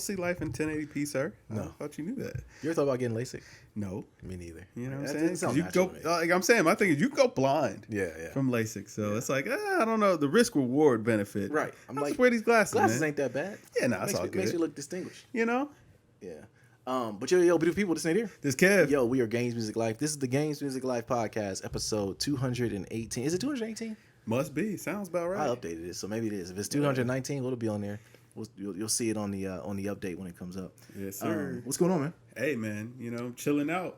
see life in 1080p, sir. No. I thought you knew that. You ever thought about getting LASIK? No. Me neither. You know what That I'm doesn't saying? sound 'Cause you natural go, to me. like I'm saying, my thing is you go blind Yeah. from LASIK. So it's like, I don't know, the risk reward benefit. Right. I'm like, just wear these glasses, Glasses man. ain't that bad. Yeah, no, it's all good. Makes you look distinguished. You know? Yeah. But yo, beautiful people, this ain't here. This Kev. Yo, we are Games Music Life. This is the Games Music Life podcast, episode 218. Is it 218? Must be. Sounds about right. I updated it, so maybe it is. If it's 219, it'll be on there. You'll see it on the update when it comes up. Yes, sir. What's going on, man? Hey, man, you know, chilling out.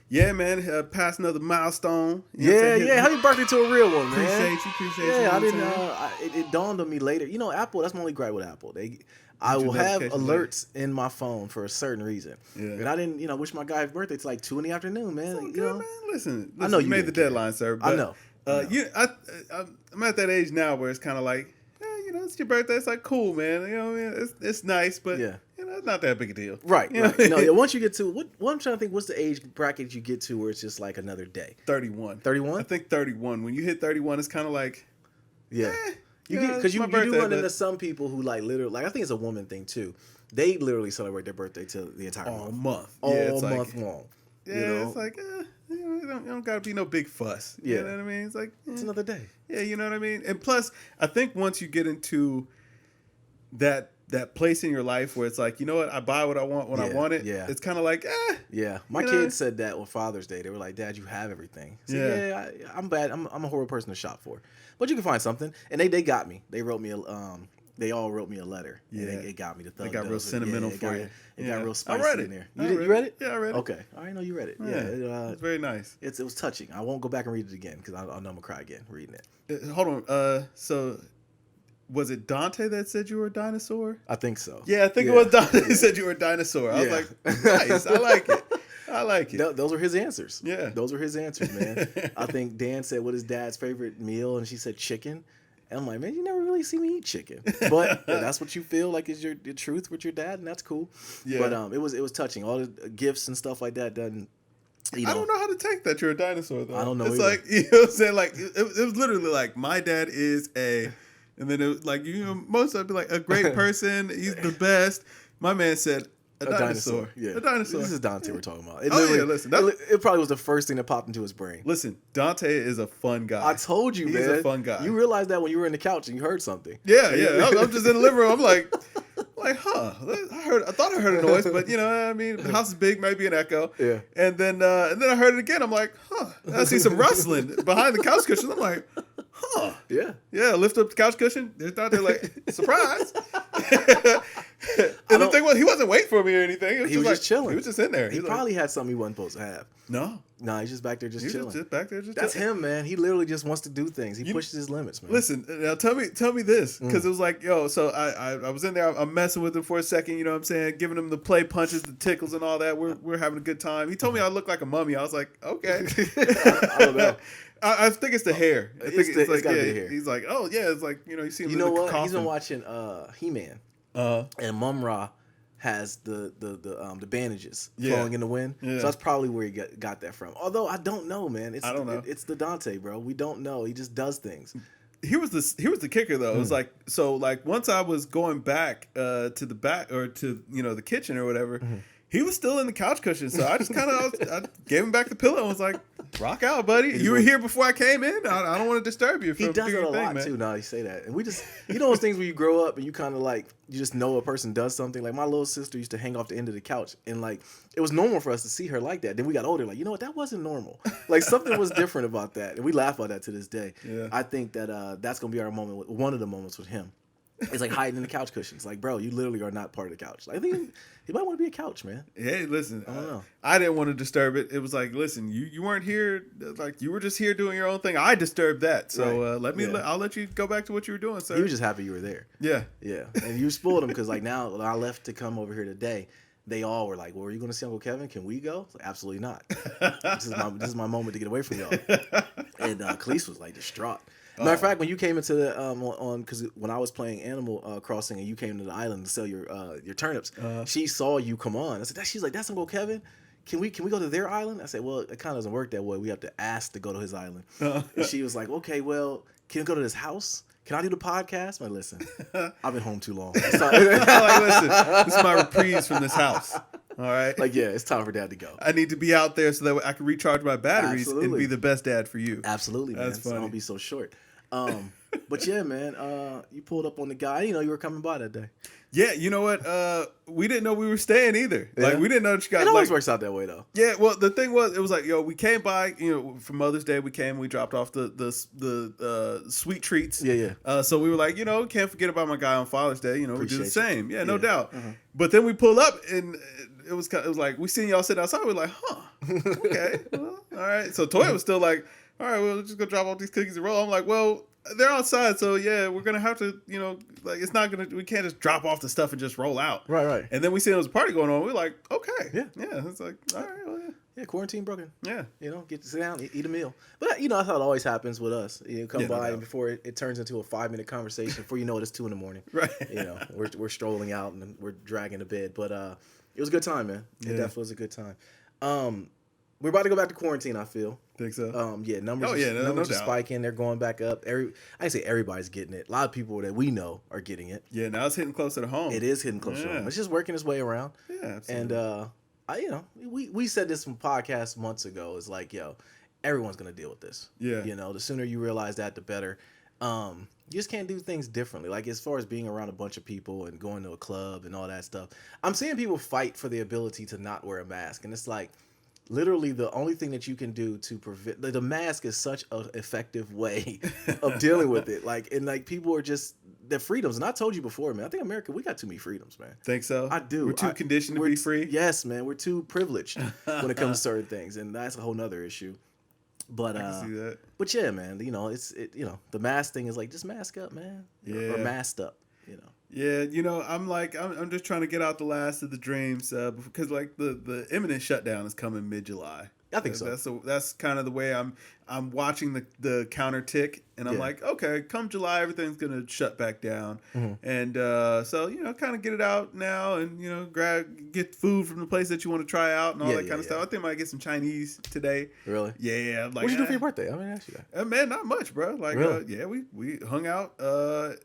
Yeah, man. Passed another milestone. You know what I'm saying? Happy birthday to a real one, man. Appreciate you. Yeah, You know I what didn't. I'm saying? It dawned on me later. You know, Apple. That's my only gripe with Apple. I will have alerts in my phone for a certain reason. Yeah. And I didn't, wish my guy happy birthday till like 2 in the afternoon, man. It's okay, man. Listen, I know you made the deadline, sir. But, I know. I'm at that age now where it's kind of like, it's your birthday. It's like cool, man. You know what I mean? It's nice, but it's not that big a deal. Right. No, once you get to what I'm trying to think, what's the age bracket you get to where it's just like another day? 31. 31? I think 31. When you hit 31, it's kind of like, because you do run into some people who like literally, like I think it's a woman thing too. They literally celebrate their birthday till the entire month. All month long. Yeah, it's like, you don't gotta be no big fuss. You know what I mean? It's like it's another day. Yeah, you know what I mean? And plus, I think once you get into that place in your life where it's like, you know what, I buy what I want when I want it. Yeah. It's kind of like, Yeah. My kids said that on Father's Day. They were like, Dad, you have everything. So, I'm bad. I'm a horrible person to shop for. But you can find something. And they got me. They wrote me they all wrote me a letter. Yeah. And it got me. They got real sentimental for you. It got real spicy I read it. in there. You read it? Yeah, I read it. Okay. I already know you read it. Yeah. It's very nice. It was touching. I won't go back and read it again because I know I'm going to cry again reading it. Hold on. So was it Dante that said you were a dinosaur? I think so. Yeah, I think it was Dante that said you were a dinosaur. I was like, nice. I like it. Those were his answers. Yeah. Those were his answers, man. I think Dan said what his dad's favorite meal, and she said chicken. And I'm like, man, you never really see me eat chicken. But that's what you feel like is your truth with your dad, and that's cool. Yeah. But it was touching. All the gifts and stuff like that done. I don't know how to take that you're a dinosaur, though. I don't know. It's either. like, you know what I'm saying? Like, it was literally like, my dad is and then it was like, most of it be like, a great person. He's the best. My man said, a dinosaur. Yeah. A dinosaur. This is Dante we're talking about. Listen. It probably was the first thing that popped into his brain. Listen, Dante is a fun guy. I told you, man. He's a fun guy. You realized that when you were in the couch and you heard something. Yeah. I'm just in the living room. I'm like, I thought I heard a noise, but I mean, the house is big, maybe an echo. Yeah. And then I heard it again. I'm like, I see some rustling behind the couch cushion. I'm like, Yeah. Yeah. Lift up the couch cushion. There's Dante like, surprise. And the thing was, he wasn't waiting for me or anything. He was just chilling. He was just in there. He probably had something he wasn't supposed to have. No, he's just back there just chilling. Just back there That's him, man. He literally just wants to do things. He pushes his limits, man. Listen, now tell me this, because it was like, so I was in there. I'm messing with him for a second. You know what I'm saying? Giving him the play punches, the tickles, and all that. We're having a good time. He told me I look like a mummy. I was like, okay. I don't know. I think it's the hair. I think it's like, gotta be the hair. He's like, oh yeah, it's like you see him. You know what? Coffin. He's been watching He-Man, and Mum Ra has the bandages flowing in the wind. Yeah. So that's probably where he got that from. Although I don't know, man. I don't know. It's the Dante, bro. We don't know. He just does things. Here was the kicker though. It was like once I was going back to the back or to the kitchen or whatever. Mm-hmm. He was still in the couch cushion, so I just kind of I gave him back the pillow and was like, "Rock out, buddy. You were here before I came in. I don't want to disturb you." He does it a lot too. Now you say that, and we just those things where you grow up and you kind of like you just know a person does something. Like my little sister used to hang off the end of the couch, and like it was normal for us to see her like that. Then we got older, like you know what, that wasn't normal. Like something was different about that, and we laugh about that to this day. Yeah. I think that that's gonna be our moment. One of the moments with him. It's like hiding in the couch cushions. Like, bro, you literally are not part of the couch. I think he might want to be a couch, man. Hey, listen, I don't know. I didn't want to disturb it. It was like, listen, you weren't here. Like, you were just here doing your own thing. I disturbed that. So I'll let you go back to what you were doing, sir. He was just happy you were there. Yeah. Yeah. And you spoiled him because, like, now when I left to come over here today, they all were like, well, are you going to see Uncle Kevin? Can we go? Like, absolutely not. This is my moment to get away from y'all. And Khalees was, like, distraught. Matter of fact, when you came into the because when I was playing Animal Crossing and you came to the island to sell your turnips, she saw you come on. I said, she's like, that's Uncle Kevin. Can we go to their island? I said, well, it kind of doesn't work that way. We have to ask to go to his island. And she was like, okay, well, can we go to his house? can I do the podcast? I'm like, listen, I've been home too long. Like, listen, this is my reprise from this house. All right. Like, yeah, it's time for Dad to go. I need to be out there so that I can recharge my batteries Absolutely. and be the best dad for you. Absolutely, man. That's funny. So I don't be so short. But yeah, man, you pulled up on the guy. You were coming by that day. Yeah, you know what? We didn't know we were staying either. Yeah. Like, we didn't know that you got. It always works out that way, though. Yeah, well, the thing was, it was like, yo, we came by, for Mother's Day. We came, we dropped off the sweet treats. Yeah. So we were like, can't forget about my guy on Father's Day. We do Appreciate the same. Yeah, no Yeah. doubt. But then we pull up and it was like we seen y'all sitting outside. We're like, huh, okay, well, all right. So Toya was still like, all right, well, just go drop off these cookies and roll. I'm like, well, they're outside, so yeah, we're gonna have to, it's not gonna. We can't just drop off the stuff and just roll out. Right. And then we see there was a party going on. We're like, okay, Yeah. It's like, all right, well, yeah. Yeah, quarantine broken. Yeah. Get to sit down, eat a meal. But I thought it always happens with us. Come Yeah, no by doubt. and before it turns into a 5-minute conversation. Before you know it, it's 2 a.m. Right. We're strolling out and we're dragging to bed. But it was a good time, man. It definitely was a good time. We're about to go back to quarantine, I feel. Think so? Numbers. Oh, yeah, no numbers are doubt. spiking. They're going back up. I say everybody's getting it. A lot of people that we know are getting it. Yeah, now it's hitting closer to home. It is hitting close to home. It's just working its way around. Yeah, absolutely. And we said this from podcast months ago. It's like, everyone's gonna deal with this. Yeah. The sooner you realize that, the better. You just can't do things differently. Like as far as being around a bunch of people and going to a club and all that stuff. I'm seeing people fight for the ability to not wear a mask, and it's like literally the only thing that you can do to prevent the mask is such an effective way of dealing with it. Like people are just their freedoms. And I told you before, man, I think America, we got too many freedoms, man. Think so? I do. We're too conditioned to be free? Yes, man. We're too privileged when it comes to certain things. And that's a whole nother issue. But I can see that. But yeah, man, the mask thing is like just mask up, man. Yeah. Or masked up, Yeah, I'm just trying to get out the last of the dreams because like the imminent shutdown is coming mid-July. I think so. That's kind of the way I'm watching the counter tick, and I'm like, okay, come July, everything's gonna shut back down, and so kind of get it out now, and get food from the place that you want to try out and all that kind of stuff. I think I might get some Chinese today. Really? Yeah. Like, what'd you do for your birthday? I mean, actually, man, not much, bro. Like, really? We hung out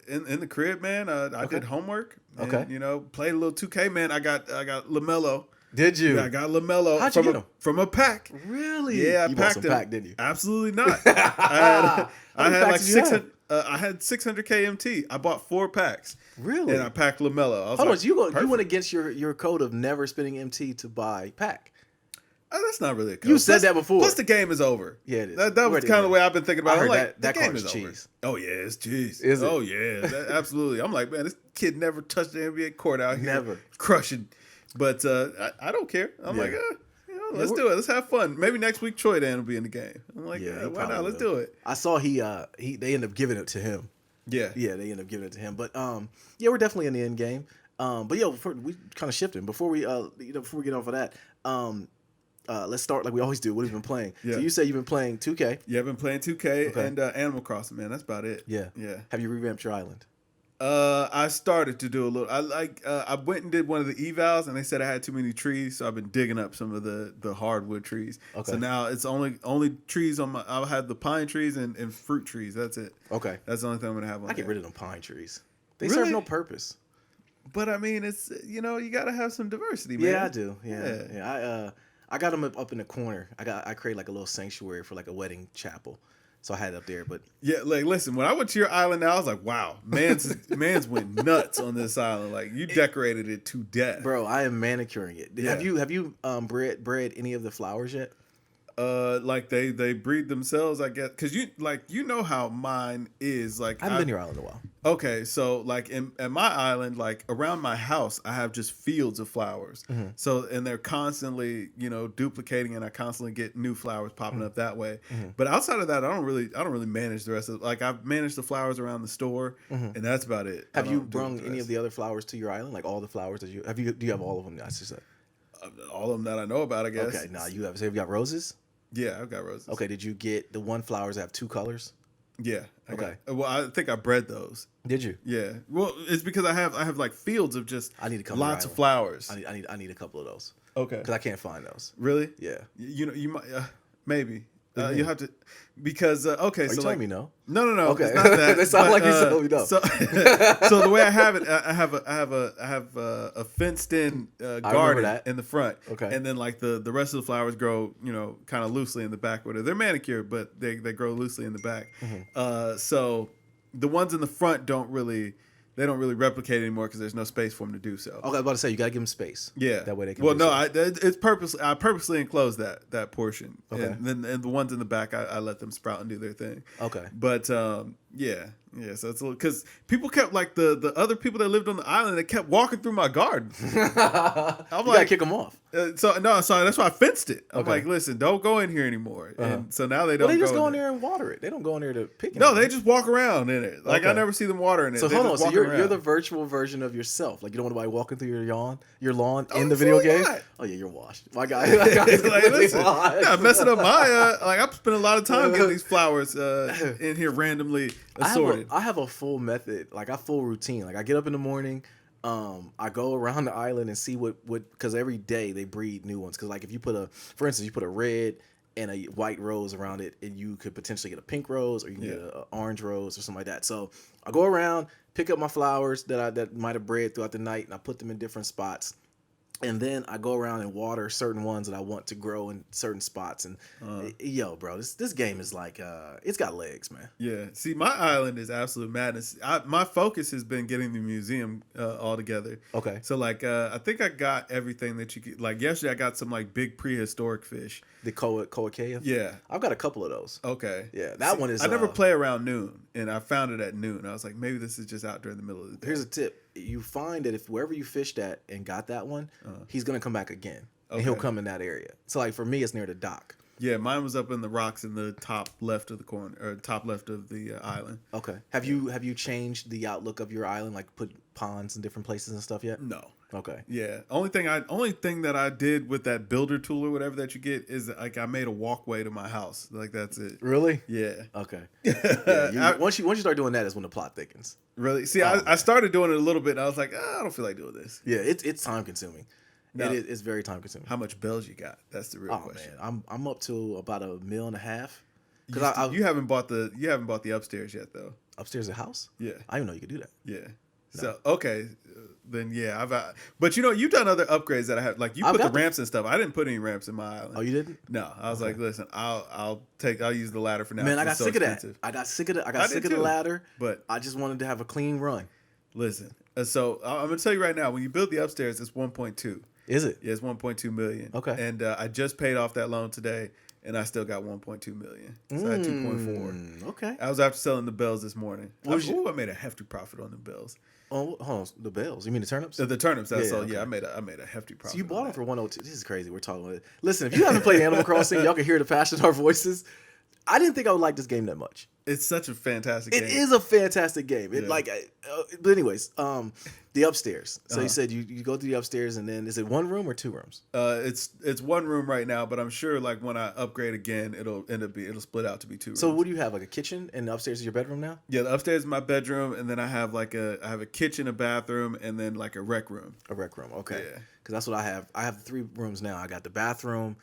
in the crib, man. I did homework. And, Okay. Played a little 2K, man. I got LaMelo. Did you? Yeah, I got LaMelo How'd you get him? from a pack. Really? Yeah, I you packed bought some him. pack, didn't you? Absolutely not. I had like packs did you 600. I had 600 KMT. I bought 4 packs. Really? And I packed LaMelo. I was Hold like, on, you perfect. went against your code of never spending MT to buy pack. That's not really a code. You said that before. Plus, the game is over. Yeah, it is. That was kind of the way I've been thinking about it. I heard I'm like, that the game card's is over. cheese. Oh, yeah, it's cheese. Is it? Oh, yeah. Absolutely. I'm like, man, this kid never touched the NBA court out here. Never. Crushing. But I don't care. I'm like, let's do it. Let's have fun. Maybe next week Troy Dan will be in the game. I'm like, why not? Let's do it. I saw they ended up giving it to him. Yeah. Yeah, they ended up giving it to him. But we're definitely in the end game. But we kind of shifting before we get off of that. Let's start like we always do. What have you been playing? Yeah. So you say you've been playing 2K. Yeah, I've been playing 2K and Animal Crossing, man. That's about it. Yeah. Yeah. Have you revamped your island? I started to do a little. I went and did one of the evals, and they said I had too many trees, so I've been digging up some of the hardwood trees. Okay. So now it's only trees on my. I'll have the pine trees and fruit trees. That's it. Okay. That's the only thing I'm gonna have on. I get rid of them pine trees. They Really? serve no purpose. But I mean, it's you gotta have some diversity, man. Yeah, I do. Yeah. I got them up in the corner. I create like a little sanctuary for like a wedding chapel. So I had it up there, but Yeah, like listen, when I went to your island now, I was like, wow, man's went nuts on this island. Like you decorated it to death. bro, I am manicuring it. Yeah. Have you bred any of the flowers yet? Like they breed themselves, I guess, because you know how mine is. Like I haven't been to your island in a while. Okay, so like at my island, like around my house, I have just fields of flowers. Mm-hmm. So and they're constantly, duplicating, and I constantly get new flowers popping up that way. Mm-hmm. But outside of that, I don't really manage the rest of. Like I've managed the flowers around the store, and that's about it. Have you brung any of the other flowers to your island? Like all the flowers that you have? Do you have all of them? I should say. All of them that I know about, I guess. Okay, now you have. So have you got roses? Yeah, I've got roses. Okay, did you get the one flowers that have 2 colors? Yeah. Okay. Well, I think I bred those. Did you? Yeah. Well, it's because I have like fields of just I need to come. lots of flowers. I need a couple of those Okay. because I can't find those. Really? Yeah. You might maybe. You have to because okay. Are so you telling like me no? no, Okay. it's not that. That sounds like you told me no. So the way I have it, I have a fenced in garden that. in the front, Okay. and then like the rest of the flowers grow, kind of loosely in the back. Where they're manicured, but they grow loosely in the back. So the ones in the front don't really replicate anymore because there's no space for them to do so. Okay, I was about to say you gotta give them space. Yeah, that way they can. Well, do no, so. I purposely enclosed that portion, Okay. and then and the ones in the back, I let them sprout and do their thing. Okay. But yeah. So it's a little because people kept like the other people that lived on the island. They kept walking through my garden. I'm gotta kick them off. So that's why I fenced it. I'm Okay. like, listen, don't go in here anymore. And so now they don't. Well, they just go in there and water it. They don't go in there to pick it. No, they just walk around in it. Like I never see them watering it. So They hold on. just So walk you're around. the virtual version of yourself. Like you don't want nobody walking through your lawn in the video game. Not. Oh yeah, you're washed. My guy. Like, listen, I'm messing up my like I'm spending a lot of time getting these flowers in here randomly assorted. I have a full method, like a full routine. Like I get up in the morning, I go around the island and see what because every day they breed new ones. Because like if you put for instance, you put a red and a white rose around it, and you could potentially get a pink rose or you can get an orange rose or something like that. So I go around, pick up my flowers that might have bred throughout the night, and I put them in different spots. And then I go around and water certain ones that I want to grow in certain spots. And yo, bro, this game is like it's got legs, man. Yeah. See, my island is absolute madness. My focus has been getting the museum all together. Okay. So like I think I got everything that you could. Like yesterday, I got some like big prehistoric fish. The Koa Cave? Yeah. I've got a couple of those. Okay. Yeah, that one is. I never play around noon, and I found it at noon. I was like, maybe this is just out during the middle of the day. Here's a tip: you find that if wherever you fished at and got that one, he's gonna come back again, and he'll come in that area. So like for me, it's near the dock. Yeah, mine was up in the rocks in the top left of the corner or top left of the island. Okay. Have you changed the outlook of your island, like put ponds in different places and stuff yet? No. Okay. Yeah. Only thing that I did with that builder tool or whatever that you get is like I made a walkway to my house. Like that's it. Really? Yeah. Okay. Yeah, once you start doing that is when the plot thickens. Really? See, I started doing it a little bit and I was like, I don't feel like doing this. Yeah, it's time consuming. No. It's very time consuming. How much bells you got? That's the real question. Man, I'm up to about $1.5 million. You haven't bought the upstairs yet though. Upstairs at the house? Yeah. I didn't know you could do that. Yeah. No. So okay, then yeah, but you've done other upgrades that I have. Like you put the ramps and stuff. I didn't put any ramps in my island. Oh, you didn't? No, I was like, listen, I'll use the ladder for now. Man, I got sick of that. I got sick of the ladder. But I just wanted to have a clean run. Listen, so I'm gonna tell you right now, when you build the upstairs, it's 1.2. Is it? Yeah, it's 1.2 million. Okay. And I just paid off that loan today, and I still got 1.2 million. So I had 2.4. Okay. I was after selling the bells this morning. I made a hefty profit on the bells. Oh, hold on, the bells. You mean the turnips? The turnips. That's all. Okay. Yeah, I made a hefty profit. So you bought them for 102. This is crazy. We're talking about it. Listen, if you haven't played Animal Crossing, y'all can hear the passion in our voices. I didn't think I would like this game that much. It's such a fantastic game. It is a fantastic game. It but anyways, the upstairs. So you said you go to the upstairs and then is it one room or two rooms? It's one room right now, but I'm sure like when I upgrade again, it'll split out to be two rooms. So what do you have? Like a kitchen and the upstairs is your bedroom now? Yeah, the upstairs is my bedroom, and then I have I have a kitchen, a bathroom, and then like a rec room. A rec room, okay. Yeah. Because that's what I have. I have 3 rooms now. I got the bathroom,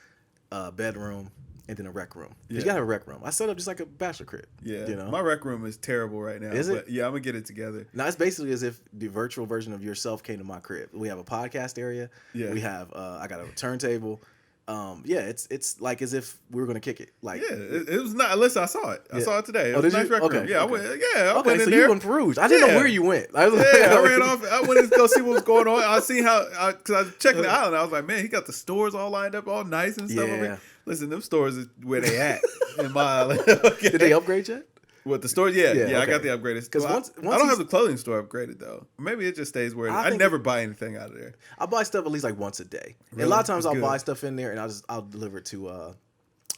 bedroom, and then a rec room. You gotta have a rec room. I set up just like a bachelor crib. Yeah. You know? My rec room is terrible right now. Is it? But yeah, I'm gonna get it together. Now it's basically as if the virtual version of yourself came to my crib. We have a podcast area. Yeah. We have I got a turntable. It's like as if we were gonna kick it. Like it was not. Listen, I saw it. I saw it today. It was a nice rec room. Yeah, I went. Yeah, I went in so there. you went perused. I didn't know where you went. I ran off. I went to go see what was going on. I see because I was checking the island. I was like, man, he got the stores all lined up, all nice and stuff. Yeah. I mean, listen, them stores is where they at in my island. Okay. Did they upgrade yet? What the store? Yeah, okay. I got the upgraded. Because once I don't have the clothing store upgraded though. Maybe it just stays where it is. I never buy anything out of there. I buy stuff at least like once a day. Really? And a lot of times That's I'll good. buy stuff in there and I'll deliver it to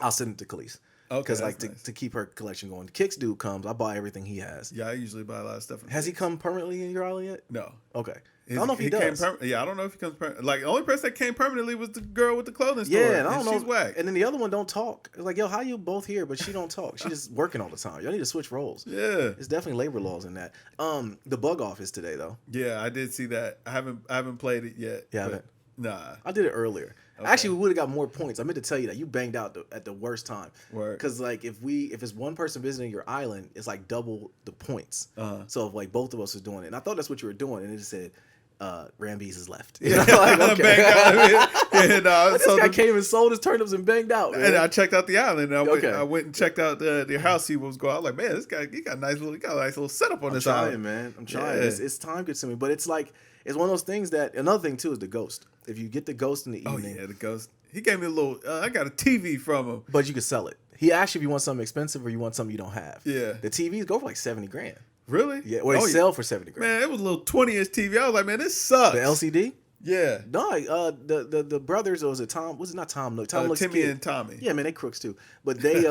I'll send it to Khalees. Okay, because that's like nice. to keep her collection going. The Kicks dude comes, I buy everything he has. Yeah, I usually buy a lot of stuff. Has he come permanently in your island yet? No. Okay. I don't know if he does. I don't know if he comes permanently. Like, the only person that came permanently was the girl with the clothing store. Yeah, and I don't know. She's whack. And then the other one don't talk. It's like, yo, how you both here, but she don't talk? She just working all the time. Y'all need to switch roles. Yeah. It's definitely labor laws in that. The bug off is today though. Yeah, I did see that. I haven't played it yet. Yeah, Nah. I did it earlier. Okay. Actually, we would have got more points. I meant to tell you that you banged out at the worst time. Word. Because like if it's one person visiting your island, it's like double the points. So if like both of us was doing it, and I thought that's what you were doing, and it just said Rambeez is left. You know, like, okay. This guy came and sold his turnips and banged out. Man. And I checked out the island. I went and checked out the house. See what was going on. I was like, man, this guy, he got a nice little setup on this island. Man. I'm trying. It's time consuming, but it's like it's one of those things that another thing too is the ghost. If you get the ghost in the evening, the ghost. He gave me a little. I got a TV from him, but you can sell it. He asked you if you want something expensive or you want something you don't have. Yeah, the TVs go for like $70,000. Really? Yeah, or they sell for $70,000. Man, it was a little 20-inch TV. I was like, man, this sucks. The LCD? Yeah. No, the brothers, or was it Tom? Was it not Tom? Look, Tom looks Timmy kid. and Tommy. Yeah, man, they crooks too. But they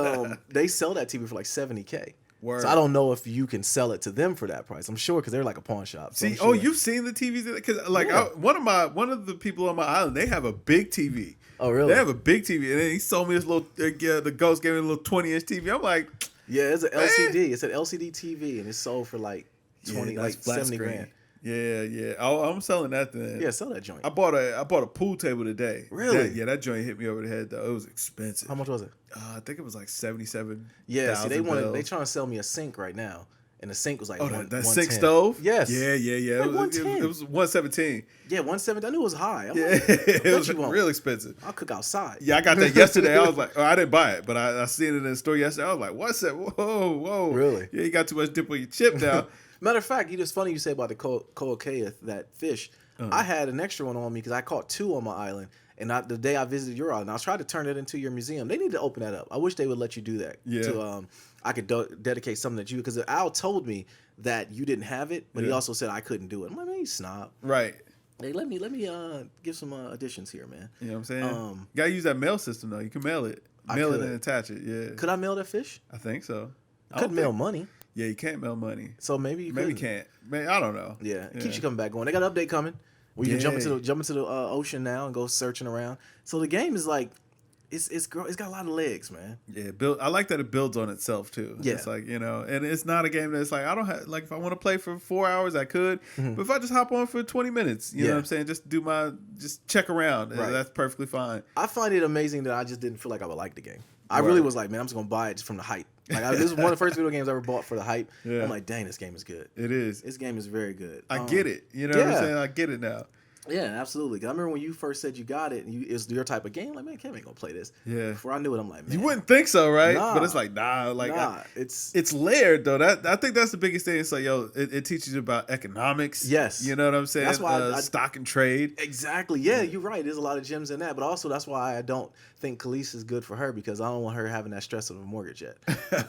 they sell that TV for like $70,000. Word. So I don't know if you can sell it to them for that price. I'm sure because they're like a pawn shop. So See, you've seen the TVs? Because like one of the people on my island, they have a big TV. Oh, really? They have a big TV, and then he sold me this little. The ghost gave me a little 20-inch TV. I'm like, yeah, it's an LCD. It's an LCD TV, and it's sold for like $70,000. Yeah. I'm selling that then. Yeah, sell that joint. I bought a pool table today. Really? That joint hit me over the head though. It was expensive. How much was it? I think it was like 77. Yeah, see, they trying to sell me a sink right now, and the sink was like that sink stove. Yes. Yeah. Like it was 117. Yeah, 117. I knew it was high. It was real expensive. I'll cook outside. Yeah, I got that yesterday. I was like, I didn't buy it, but I seen it in the store yesterday. I was like, what's that? Whoa. Really? Yeah, you got too much dip on your chip now. Matter of fact, it's funny you say about the Koakeith, that fish. I had an extra one on me because I caught 2 on my island. And the day I visited your island, I was trying to turn it into your museum. They need to open that up. I wish they would let you do that. Yeah. I could dedicate something that you, because Al told me that you didn't have it, but he also said I couldn't do it. I'm like, man, you snob. Right. Hey, let me give some additions here, man. You know what I'm saying? You gotta use that mail system though. You can mail it, and attach it. Yeah. Could I mail that fish? I think so. I couldn't mail money. Yeah, you can't mail money. So maybe you can't. Man, I don't know. Yeah, it keeps you coming back going. They got an update coming. We can jump into the ocean now and go searching around. So the game is like, it's got a lot of legs, man. Yeah, I like that it builds on itself too. Yeah, it's like, and it's not a game that's like I don't have, like, if I want to play for 4 hours I could, but if I just hop on for 20 minutes, you know what I'm saying, just check around, that's perfectly fine. I find it amazing that I just didn't feel like I would like the game. I really was like, man, I'm just gonna buy it just from the hype. Like this is one of the first video games I ever bought for the hype. Yeah. I'm like, dang, this game is good. It is. This game is very good. I get it. You know what I'm saying? I get it now. Yeah, absolutely. 'Cause I remember when you first said you got it, and it's your type of game. Like, man, Kevin ain't gonna play this. Yeah. Before I knew it, I'm like, man, you wouldn't think so, right? Nah, but it's like, it's layered though. I think that's the biggest thing. It's like, it teaches you about economics. Yes, you know what I'm saying. That's why stock and trade. Exactly. Yeah, you're right. There's a lot of gems in that, but also that's why I don't think Khalees is good for her, because I don't want her having that stress of a mortgage yet.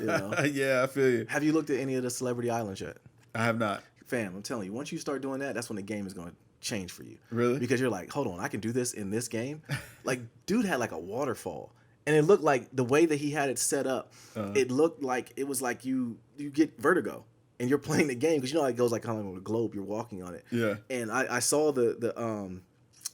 You know? Yeah, I feel you. Have you looked at any of the Celebrity Islands yet? I have not. Fam, I'm telling you, once you start doing that, that's when the game is going to change for you. Really? Because you're like, hold on, I can do this in this game. Like, dude had like a waterfall, and it looked like the way that he had it set up, it looked like it was like you get vertigo and you're playing the game, because you know how it goes like kind of on a globe, you're walking on it. Yeah. And I saw the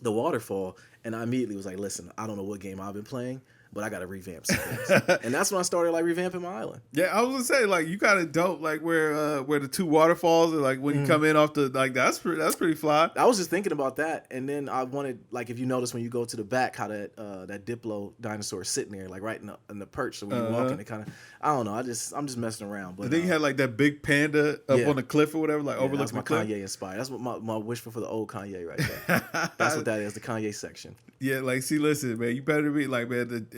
waterfall, and I immediately was like, listen, I don't know what game I've been playing, but I got to revamp some things. And that's when I started like revamping my island. Yeah, I was gonna say, like, you got it dope, like where the 2 waterfalls are, like when you come in off the, like, that's pretty fly. I was just thinking about that, and then I wanted, like, if you notice when you go to the back, how that Diplo dinosaur is sitting there, like right in the perch, so when you walk in, it kind of, I don't know, I'm just messing around. But then you had like that big panda up on the cliff or whatever, like overlooking the cliff. Kanye inspired. That's what my wish for the old Kanye right there. That's what that is, the Kanye section. Yeah, like, see, listen, man, you better be like, man,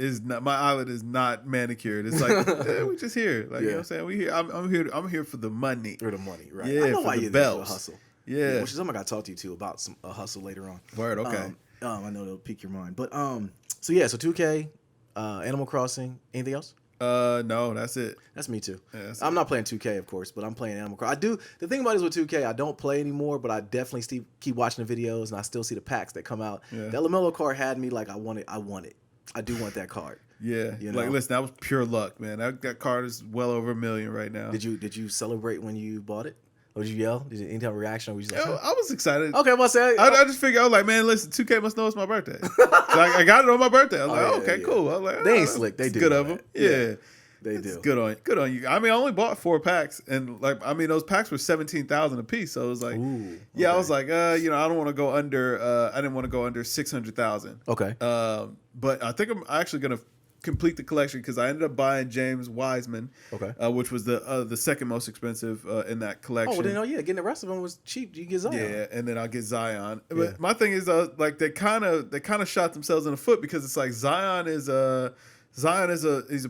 my island is not manicured. It's like, we just here, like, you know what I'm saying? We here. I'm here for the money. For the money, right? Yeah, I know for why the you're bells. there for a hustle. Yeah, which is something I got to talk to you too about a hustle later on. Word, okay. I know it'll pique your mind, but so 2K, Animal Crossing, anything else? No, that's it. That's me too. Yeah, I'm not playing 2K, of course, but I'm playing Animal Crossing. The thing about it is with 2K, I don't play anymore, but I definitely keep watching the videos, and I still see the packs that come out. Yeah. That LaMelo card had me like, I want it. I do want that card. Yeah, you know? Like, listen, that was pure luck, man. That card is well over $1 million right now. Did you celebrate when you bought it? Or did you yell? Did you any type of reaction? Or were you just like, I was excited. Okay, I'm about to say. I just figured, I was like, man, listen, 2K must know it's my birthday. So I got it on my birthday. I was like, okay, cool. I was like, they ain't slick. They do good of them. Yeah. They It's do. Good on you. I mean, I only bought 4 packs, and those packs were 17,000 a piece. So it was like, Ooh, yeah, I okay. was like, I don't want to go under. I didn't want to go under 600,000. Okay. But I think I'm actually gonna complete the collection because I ended up buying James Wiseman, Okay. which was the second most expensive in that collection. Oh, well, then, getting the rest of them was cheap. You get Zion. Yeah, and then I'll get Zion. Yeah. But my thing is, like they kind of shot themselves in the foot because it's like Zion is a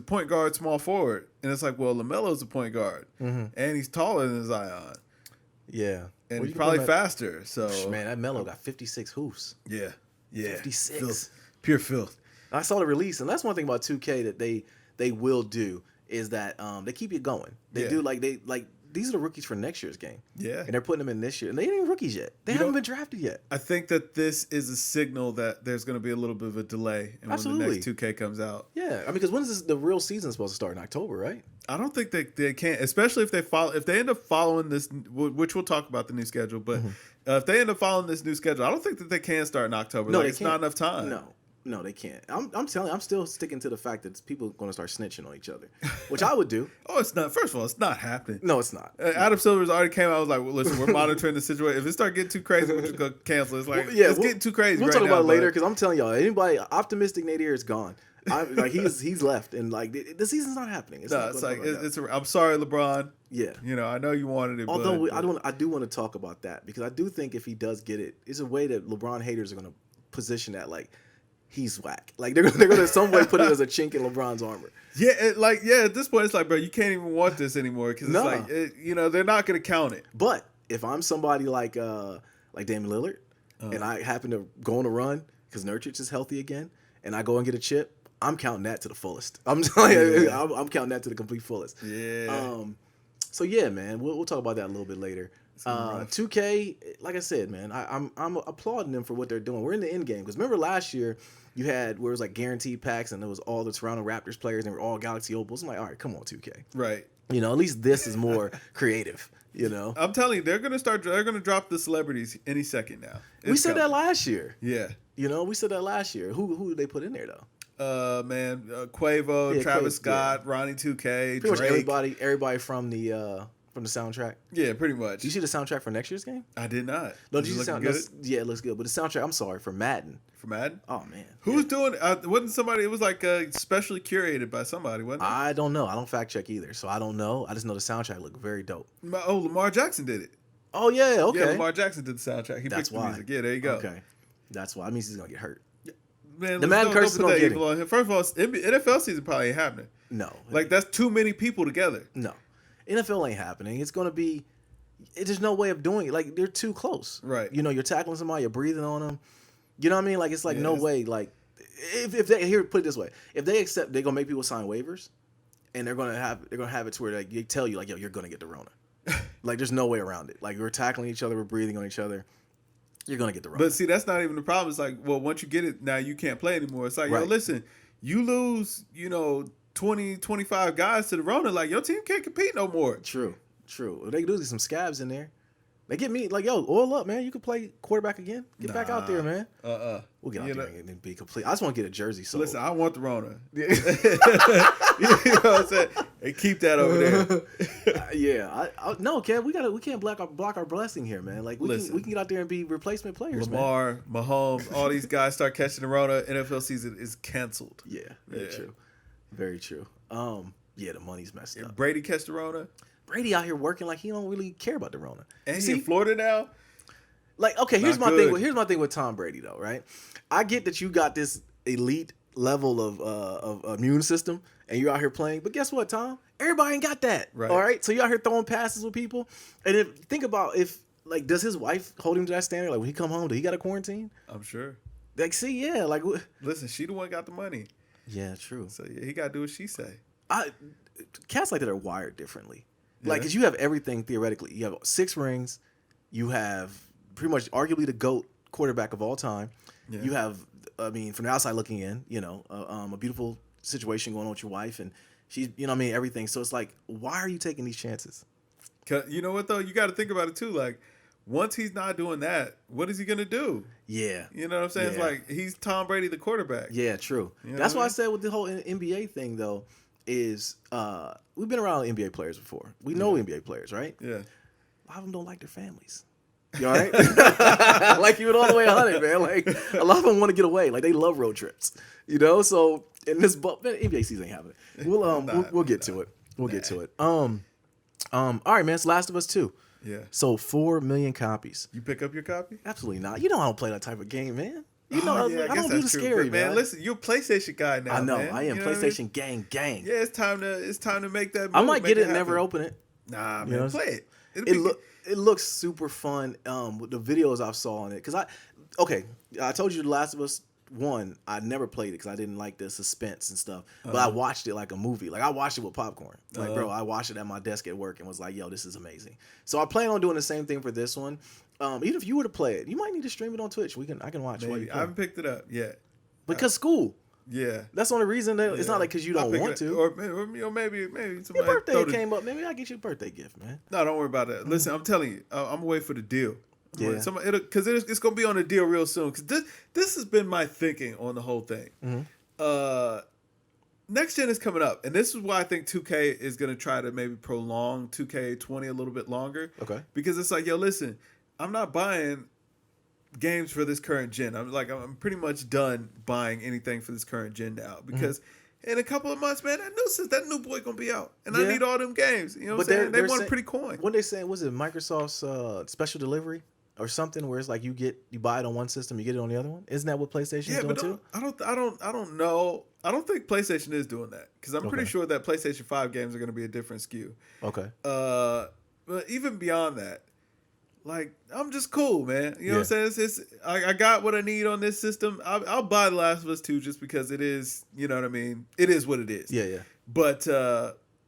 point guard, small forward, and it's like, well, LaMelo's a point guard, and he's taller than Zion, Yeah. and Well, he's probably faster. So man, that Melo got 56 hoofs. yeah, 56. Filth. Pure filth. I saw the release, and that's one thing about 2K that they will do is that they keep you going. They do these are the rookies for next year's game. Yeah. And they're putting them in this year. And they ain't even rookies yet. They haven't been drafted yet. I think that this is a signal that there's going to be a little bit of a delay in when the next 2K comes out. Yeah. I mean, because when is the real season supposed to start? In October, right? I don't think they can't, especially if they end up following this, which we'll talk about the new schedule. But if they end up following this new schedule, I don't think that they can start in October. No, it's not enough time. No, they can't. I'm telling you, I'm still sticking to the fact that people are going to start snitching on each other, which I would do. Oh, it's not. First of all, it's not happening. No, it's not. Adam Silver's already came out. I was like, well, listen, we're monitoring the situation. If it start getting too crazy, we're just going to cancel. It's like, it's getting too crazy. We'll right talk now, about it later because I'm telling y'all, anybody optimistic Nadir is gone. He's left, and like the season's not happening. I'm sorry, LeBron. Yeah, I know you wanted it. Although I do want to talk about that because I do think if he does get it, it's a way that LeBron haters are going to position that like he's whack. Like they're going to some way put it as a chink in LeBron's armor. Yeah, at this point it's like, bro, you can't even want this anymore because it's like they're not going to count it. But if I'm somebody like Damian Lillard and I happen to go on a run because Nurkic is healthy again and I go and get a chip, I'm counting that to the fullest. I'm telling you, I'm counting that to the complete fullest. Yeah. So yeah, man, we'll talk about that a little bit later. 2K, like I said, man, I'm applauding them for what they're doing. We're in the end game because remember last year you had where it was like guaranteed packs and there was all the Toronto Raptors players and they were all Galaxy Opals. I'm like, all right, come on, 2K. Right. At least this is more creative. I'm telling you, they're gonna drop the celebrities any second now. We said that last year. Yeah. We said that last year. Who did they put in there though? Quavo, Travis Scott, Ronnie 2K, pretty Drake. Much everybody from the soundtrack. Yeah, pretty much. Did you see the soundtrack for next year's game? I did not. No, did you see good? Yeah, it looks good. But the soundtrack, I'm sorry, for Madden. For Madden? Oh man. Who's doing wasn't somebody, it was like specially curated by somebody, wasn't it? I don't know. I don't fact check either. So I don't know. I just know the soundtrack looked very dope. Lamar Jackson did it. Oh yeah, okay. Yeah, Lamar Jackson did the soundtrack. He picked the music. Yeah, there you go. Okay. That's why. That means he's gonna get hurt. Man, the Madden curse is gonna get him. First of all, NFL season probably ain't happening. No. Like that's too many people together. No. NFL ain't happening. It's gonna be there's no way of doing it. Like they're too close. Right. You're tackling somebody, you're breathing on them. You know what I mean? Like it's like no way. Like if they put it this way, if they accept, they're gonna make people sign waivers, and they're gonna have it to where like they tell you like, yo, you're gonna get the Rona. Like there's no way around it. Like we're tackling each other, we're breathing on each other. You're gonna get the Rona. But see, that's not even the problem. It's like, well, once you get it, now you can't play anymore. It's like, yo, listen, you lose, 20, 25 guys to the Rona, like your team can't compete no more. True. What they can do is get some scabs in there. They get me like, yo, oil up, man. You can play quarterback again. Get back out there, man. We'll get out there and be complete. I just want to get a jersey. So listen, I want the Rona. You know what I'm saying? Hey, keep that over there. No, Kev, we can't block our blessing here, man. Like we can get out there and be replacement players. Lamar, man. Mahomes, all these guys start catching the Rona. NFL season is canceled. Yeah, true. Very true. The money's messed up. Brady catch the Rona. Brady out here working like he don't really care about the Rona. And he's in Florida now. Like, okay, here's my thing with Tom Brady though, right? I get that you got this elite level of immune system and you're out here playing, but guess what, Tom? Everybody ain't got that. Right. All right. So you're out here throwing passes with people. And think about does his wife hold him to that standard? Like when he come home, do he got a quarantine? I'm sure. Like, see, yeah, like listen, she the one got the money. Yeah, true. So yeah, he gotta do what she say. Cats like that are wired differently. Like, because you have everything theoretically. You have 6 rings. You have pretty much arguably the GOAT quarterback of all time. Yeah. You have, I mean, from the outside looking in, a beautiful situation going on with your wife. And she's, everything. So it's like, why are you taking these chances? You know what, though? You got to think about it, too. Like, once he's not doing that, what is he going to do? Yeah. You know what I'm saying? Yeah. It's like, he's Tom Brady, the quarterback. Yeah, true. That's why I said with the whole NBA thing, though, is we've been around NBA players before. We know NBA players, right? Yeah. A lot of them don't like their families. You all right? Like, you went all the way 100, man. Like, a lot of them want to get away. Like, they love road trips. You know? So, in this NBA season ain't happening. We'll get to it. We'll get to it. All right, man. It's Last of Us 2. Yeah. So 4 million copies. You pick up your copy? Absolutely not. You know I don't play that type of game, man. You know, I I don't do the scary, man. Listen, you're a PlayStation guy now. I know. Man. I am. You know PlayStation gang. Yeah, it's time to make that. Move, I might get it and never open it. Nah, man, You know? play it. It looks super fun. With the videos I saw on it, because I told you The Last of Us 1, I never played it because I didn't like the suspense and stuff. But I watched it like a movie. Like, I watched it with popcorn. Like, bro, I watched it at my desk at work and was like, yo, this is amazing. So I plan on doing the same thing for this one. Even if you were to play it, you might need to stream it on Twitch. I can watch. Maybe. I haven't picked it up yet. Because school. Yeah, that's the only reason. It's not like because you don't want to. Or maybe somebody. Your birthday came up. Maybe I'll get you a birthday gift, man. No, don't worry about that. Listen, I'm telling you, I'm gonna wait for the deal. Yeah. Because it's gonna be on a deal real soon. Because this has been my thinking on the whole thing. Mm-hmm. Next gen is coming up, and this is why I think 2K is gonna try to maybe prolong 2K20 a little bit longer. Okay. Because it's like, yo, listen, I'm not buying games for this current gen. I'm pretty much done buying anything for this current gen now because in a couple of months, man, that new boy gonna be out, and I need all them games. You know what I'm saying? They want a pretty coin. What they saying? Was it Microsoft's special delivery or something where it's like you buy it on one system, you get it on the other one? Isn't that what PlayStation is doing too? I don't know. I don't think PlayStation is doing that because I'm pretty sure that PlayStation 5 games are gonna be a different SKU. Okay. But even beyond that. Like, I'm just cool, man. You know what I'm saying? I got what I need on this system. I'll buy The Last of Us 2 just because it is, you know what I mean? It is what it is. Yeah. But,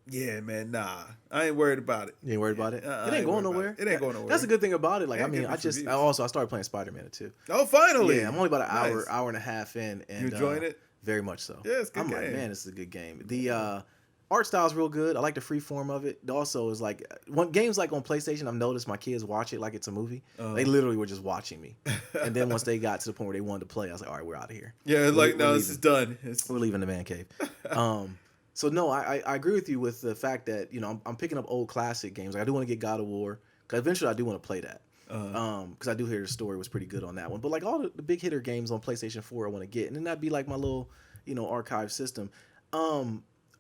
yeah, man, nah. I ain't worried about it. You ain't worried about it? It ain't going nowhere. It ain't going nowhere. That's a good thing about it. Like, I started playing Spider-Man too. Oh, finally. Yeah, I'm only about an hour and a half in. And, you enjoying it? Very much so. Yeah, it's a good game. Like, man, it's a good game. The art style's real good. I like the free form of it. Also, is like when games like on PlayStation, I've noticed my kids watch it like it's a movie. They literally were just watching me. And then once they got to the point where they wanted to play, I was like, all right, we're out of here. Yeah, this is done. We're leaving the man cave. So no, I agree with you with the fact that, you know, I'm picking up old classic games. Like, I do want to get God of War because eventually I do want to play that. Because I do hear the story was pretty good on that one. But like all the big hitter games on PlayStation 4, I want to get, and then that'd be like my little, you know, archive system.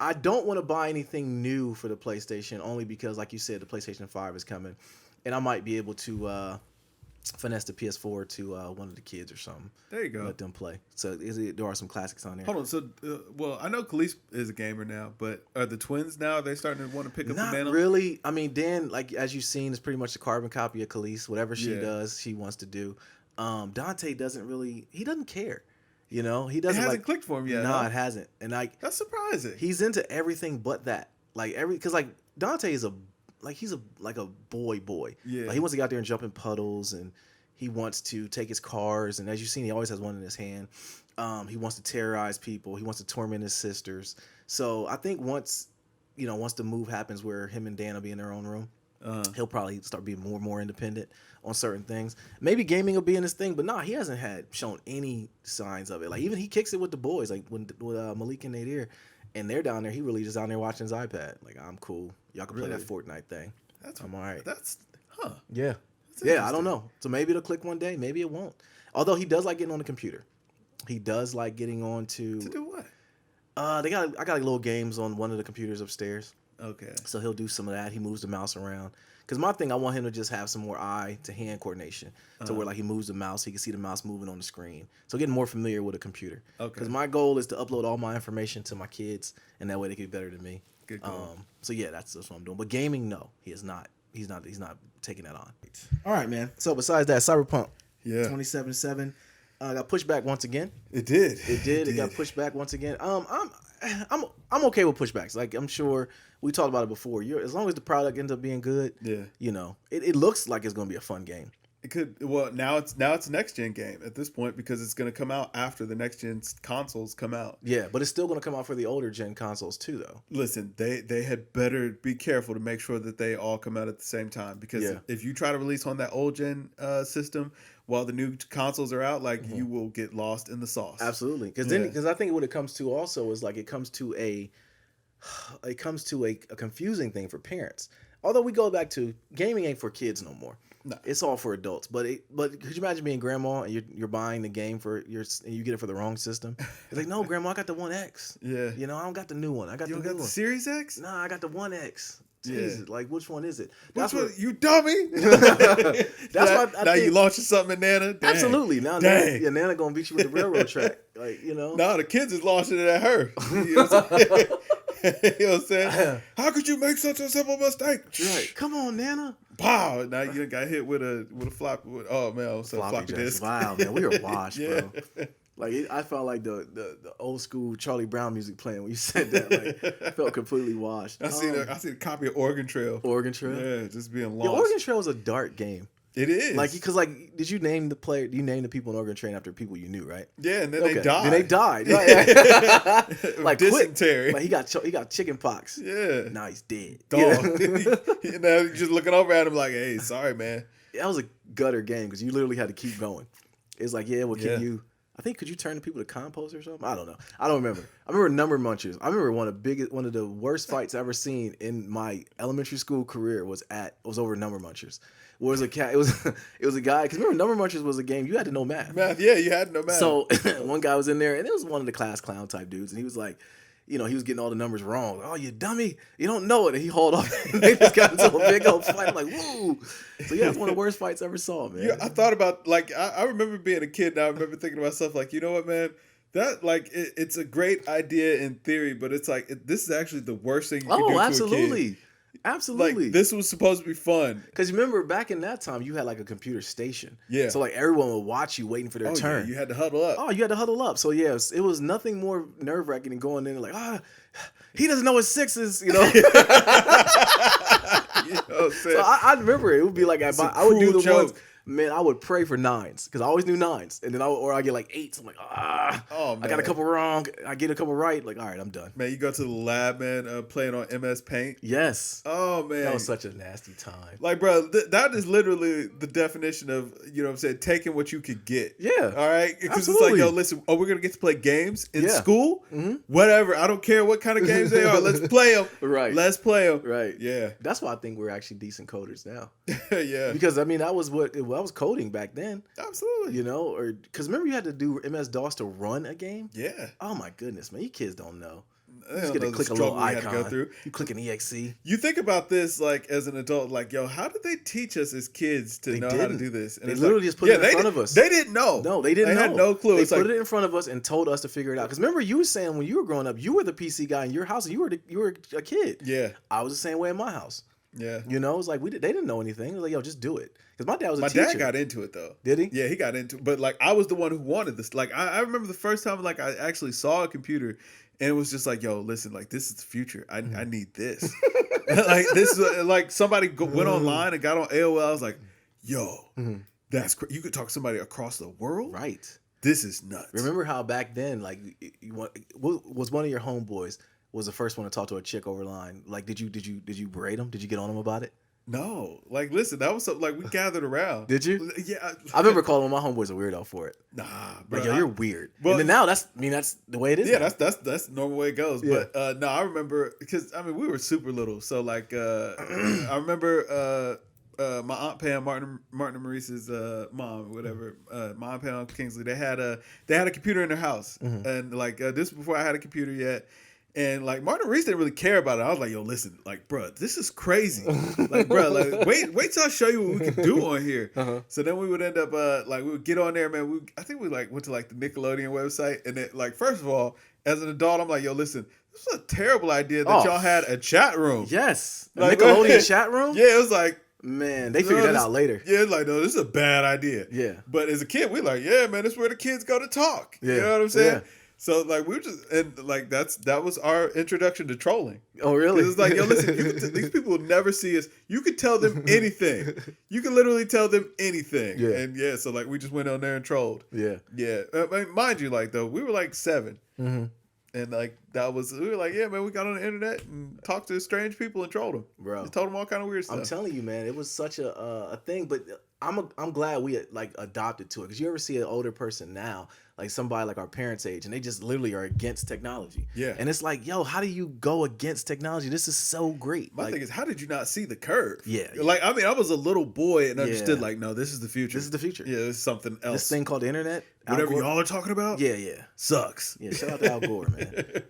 I don't want to buy anything new for the PlayStation only because, like you said, the PlayStation 5 is coming, and I might be able to finesse the PS4 to one of the kids or something. There you go. Let them play. So there are some classics on there. Hold on. So, I know Khalees is a gamer now, but are the twins now? Are they starting to want to pick up the mantle? Not really. I mean, Dan, like as you've seen, is pretty much a carbon copy of Khalees. Whatever she does, she wants to do. Dante doesn't really. He doesn't care. You know, he doesn't. It hasn't clicked for him yet. No, it hasn't. And like that's surprising. He's into everything but that. Like because like Dante is he's a boy. Yeah. Like he wants to get out there and jump in puddles, and he wants to take his cars. And as you've seen, he always has one in his hand. He wants to terrorize people. He wants to torment his sisters. So I think once the move happens where him and Dan will be in their own room, he'll probably start being more and more independent on certain things. Maybe gaming will be in his thing, but he hasn't shown any signs of it. Like even he kicks it with the boys, like with Malik and Nadir, and they're down there. He really just down there watching his iPad. Like I'm cool. Y'all can play that Fortnite thing. I'm all right. Yeah. I don't know. So maybe it'll click one day. Maybe it won't. Although he does like getting on the computer. He does like getting on to do what? I got like little games on one of the computers upstairs. Okay. So he'll do some of that. He moves the mouse around. Because my thing, I want him to just have some more eye to hand coordination. To where like he moves the mouse, he can see the mouse moving on the screen. So getting more familiar with a computer. Okay. Because my goal is to upload all my information to my kids, and that way they can be better than me. Good goal. So yeah, that's what I'm doing. But gaming, no, he is not. He's not taking that on. All right, man. So besides that, Cyberpunk 2077 got pushed back once again. It did. It got pushed back once again. I'm okay with pushbacks. Like I'm sure we talked about it before. As long as the product ends up being good, you know, it looks like it's gonna be a fun game. It could. Well, now it's a next gen game at this point because it's going to come out after the next gen consoles come out. Yeah, but it's still going to come out for the older gen consoles too, though. Listen, they had better be careful to make sure that they all come out at the same time because if you try to release on that old gen system while the new consoles are out, like you will get lost in the sauce. Absolutely, because I think what it comes to also is like it comes to it comes to a confusing thing for parents. Although we go back to gaming ain't for kids no more. No. It's all for adults. But could you imagine being grandma and you're buying the game and you get it for the wrong system? It's like, no, grandma, I got the 1X. Yeah. You know, I don't got the new one. I got You the don't new got one. the Series X? Nah, I got the 1X. Yeah. Jesus, like which one is it? Which one? You dummy! That's why I now think, you launching something in Nana? Dang. Absolutely. Now Nana gonna beat you with the railroad track. Like, you know. No, the kids is launching it at her. You know what I'm saying? You know what I'm saying? How could you make such a simple mistake? Right. Come on, Nana. Pow! Now you got hit with a flop. Oh man, floppy disk. Wow, man, we were washed, Yeah. bro. Like I felt like the old school Charlie Brown music playing when you said that. Like, I felt completely washed. I seen a copy of Oregon Trail. Oregon Trail. Yeah, just being lost. Yeah, Oregon Trail is a dark game. It is. Like, because did you name the player? You named the people in Oregon Trail after people you knew, right? Yeah, and then they died. Then they died. Right? Like dysentery. Like he got chicken pox. Yeah. Now he's dead. Dog. You know, you're just looking over at him like, hey, sorry, man. That was a gutter game because you literally had to keep going. It's like, yeah, well, can you? I think could you turn the people to compost or something? I don't know. I don't remember. I remember number munchers. I remember one of the worst fights I ever seen in my elementary school career was over number munchers. It was a cat. It was a guy. Because remember, number munchers was a game you had to know math. Math, yeah, you had to know math. So one guy was in there, and it was one of the class clown type dudes, and he was like, you know, he was getting all the numbers wrong. Oh, you dummy! You don't know it. And he hauled off. And they just got into a big old fight. I'm like, woo! So yeah, it's one of the worst fights I ever saw, man. Yeah, I thought about I remember being a kid. And I remember thinking to myself like, you know what, man. That it's a great idea in theory, but it's like this is actually the worst thing you can do to absolutely. a kid. Absolutely. Like, this was supposed to be fun. Because remember, back in that time, you had like a computer station. Yeah. So like everyone would watch you waiting for their turn. Yeah, you had to huddle up. Oh, you had to huddle up. So yeah, it was nothing more nerve wracking than going in and like, he doesn't know his sixes, you know. You know what I'm saying? So I remember it would be like I would do the joke. ones. Man, I would pray for nines because I always knew nines, and then I get like eights. I'm like, oh man, I got a couple wrong. I get a couple right. Like, all right, I'm done. Man, you go to the lab, man, playing on MS Paint. Yes. Oh man, that was such a nasty time. Like, bro, that is literally the definition of, you know what I'm saying, taking what you could get. Yeah. All right, because it's like, yo, listen, we're gonna get to play games in school. Mm-hmm. Whatever, I don't care what kind of games they are. Let's play them. Right. Let's play them. Right. Yeah. That's why I think we're actually decent coders now. Yeah. Because I mean, that was I was coding back then. Absolutely. You know, or because remember you had to do MS DOS to run a game. Yeah. Oh my goodness, man, you kids don't know. You just get to click a little icon. You click an EXE. You think about this like as an adult, like, yo, how did they teach us as kids to know how to do this? And they literally just put it in front of us. They didn't know. No, they didn't know. They had no clue. They put it in front of us and told us to figure it out. Because remember, you were saying when you were growing up, you were the PC guy in your house, and you were a kid. Yeah. I was the same way in my house. Yeah. You know, it's like they didn't know anything. It was like, yo, just do it. Because my dad was a teacher. My dad got into it though. Did he? Yeah, he got into it. But like, I was the one who wanted this. Like, I remember the first time like I actually saw a computer, and it was just like, yo, listen, like, this is the future. I need this. Like, this is like somebody went online and got on AOL. I was like, yo, that's you could talk to somebody across the world. Right. This is nuts. Remember how back then, like, was one of your homeboys was the first one to talk to a chick over line? Like, did you berate him? Did you get on him about it? No, like, listen, that was something like we gathered around. Did you? Yeah, I remember calling my homeboys a weirdo for it. Nah, bro, like, yo, you're weird. Well, and then now that's the way it is. Yeah, now. that's the normal way it goes. Yeah. But no, I remember because I mean we were super little, so like I remember my aunt Pam, Martin and Maurice's mom, whatever, my aunt Pam, Uncle Kingsley, they had a computer in their house, and like this was before I had a computer yet. And like Martin and Maurice didn't really care about it. I was like, yo, listen, like, bro, this is crazy. Like, bro, like, wait till I show you what we can do on here. So then we would end up like we would get on there, man. I think we like went to like the Nickelodeon website, and then like first of all, as an adult, I'm like, yo, listen, this was a terrible idea that y'all had a chat room. Yes, a like, Nickelodeon chat room. Yeah, it was like, man, they figured that out later. Yeah, it's like, no, this is a bad idea. Yeah, but as a kid, we like, yeah, man, this is where the kids go to talk. Yeah. You know what I'm saying? Yeah. So like we were just and like that was our introduction to trolling. Oh really? It's like, yo, listen, these people will never see us. You could tell them anything. You can literally tell them anything. Yeah. And yeah, so like we just went on there and trolled. Yeah. Yeah. Mind you, like though, we were like 7. And like we were like, yeah, man, we got on the internet and talked to strange people and trolled them. Bro. Just told them all kind of weird stuff. I'm telling you, man, it was such a thing, but I'm glad we like adopted to it. Because you ever see an older person now, like somebody like our parents' age, and they just literally are against technology. Yeah. And it's like, yo, how do you go against technology? This is so great. My like, thing is, how did you not see the curve? Yeah. Like, I mean, I was a little boy and understood, Yeah. like, no, this is the future. This is the future. Yeah, it's something else. This thing called the internet. Whatever y'all are talking about. Yeah. Sucks. Yeah. Shout out to Al Gore, man.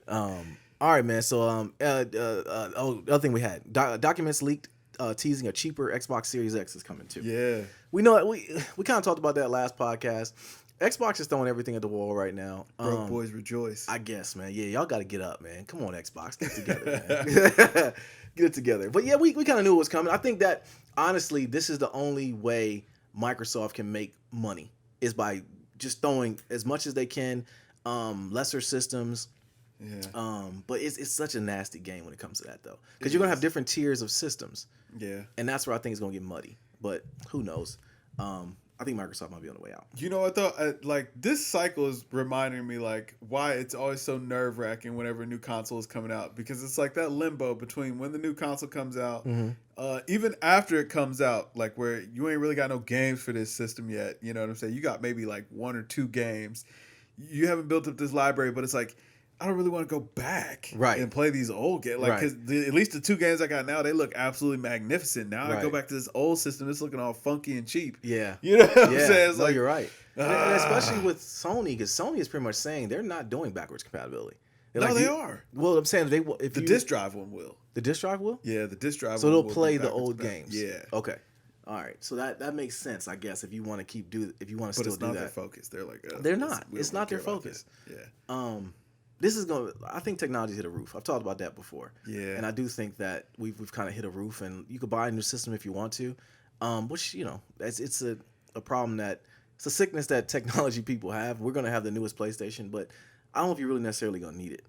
All right, man. So, the other thing we had documents leaked teasing a cheaper Xbox Series X is coming too. Yeah. We know we kind of talked about that last podcast. Xbox is throwing everything at the wall right now. Broke boys rejoice. I guess, man. Yeah, y'all got to get up, man. Come on, Xbox, get it together, man. Get it together. But yeah, we kind of knew it was coming. I think that honestly, this is the only way Microsoft can make money is by just throwing as much as they can, lesser systems. Yeah. But it's such a nasty game when it comes to that though, because you're gonna have different tiers of systems. Yeah. And that's where I think it's gonna get muddy. But who knows? I think Microsoft might be on the way out. You know what though? Like this cycle is reminding me like why it's always so nerve wracking whenever a new console is coming out, because it's like that limbo between when the new console comes out, even after it comes out, like where you ain't really got no games for this system yet. You know what I'm saying? You got maybe like 1 or 2 games. You haven't built up this library, but it's like I don't really want to go back and play these old games. Like, because at least the 2 games I got now, they look absolutely magnificent. Now I go back to this old system, it's looking all funky and cheap. Yeah. You know what I'm saying? It's no, like, you're right. And especially with Sony, because Sony is pretty much saying they're not doing backwards compatibility. They are. Well, I'm saying if the disc drive one will. The disc drive will? Yeah, the disc drive. So they'll play the old games. Yeah. Okay. All right. So that makes sense, I guess, if you want to still do that. But it's not their focus. They're like they're not. It's not their focus. Yeah. This is I think technology's hit a roof. I've talked about that before. Yeah. And I do think that we've kind of hit a roof, and you could buy a new system if you want to, which, you know, it's a problem that it's a sickness that technology people have. We're going to have the newest PlayStation, but I don't know if you're really necessarily going to need it.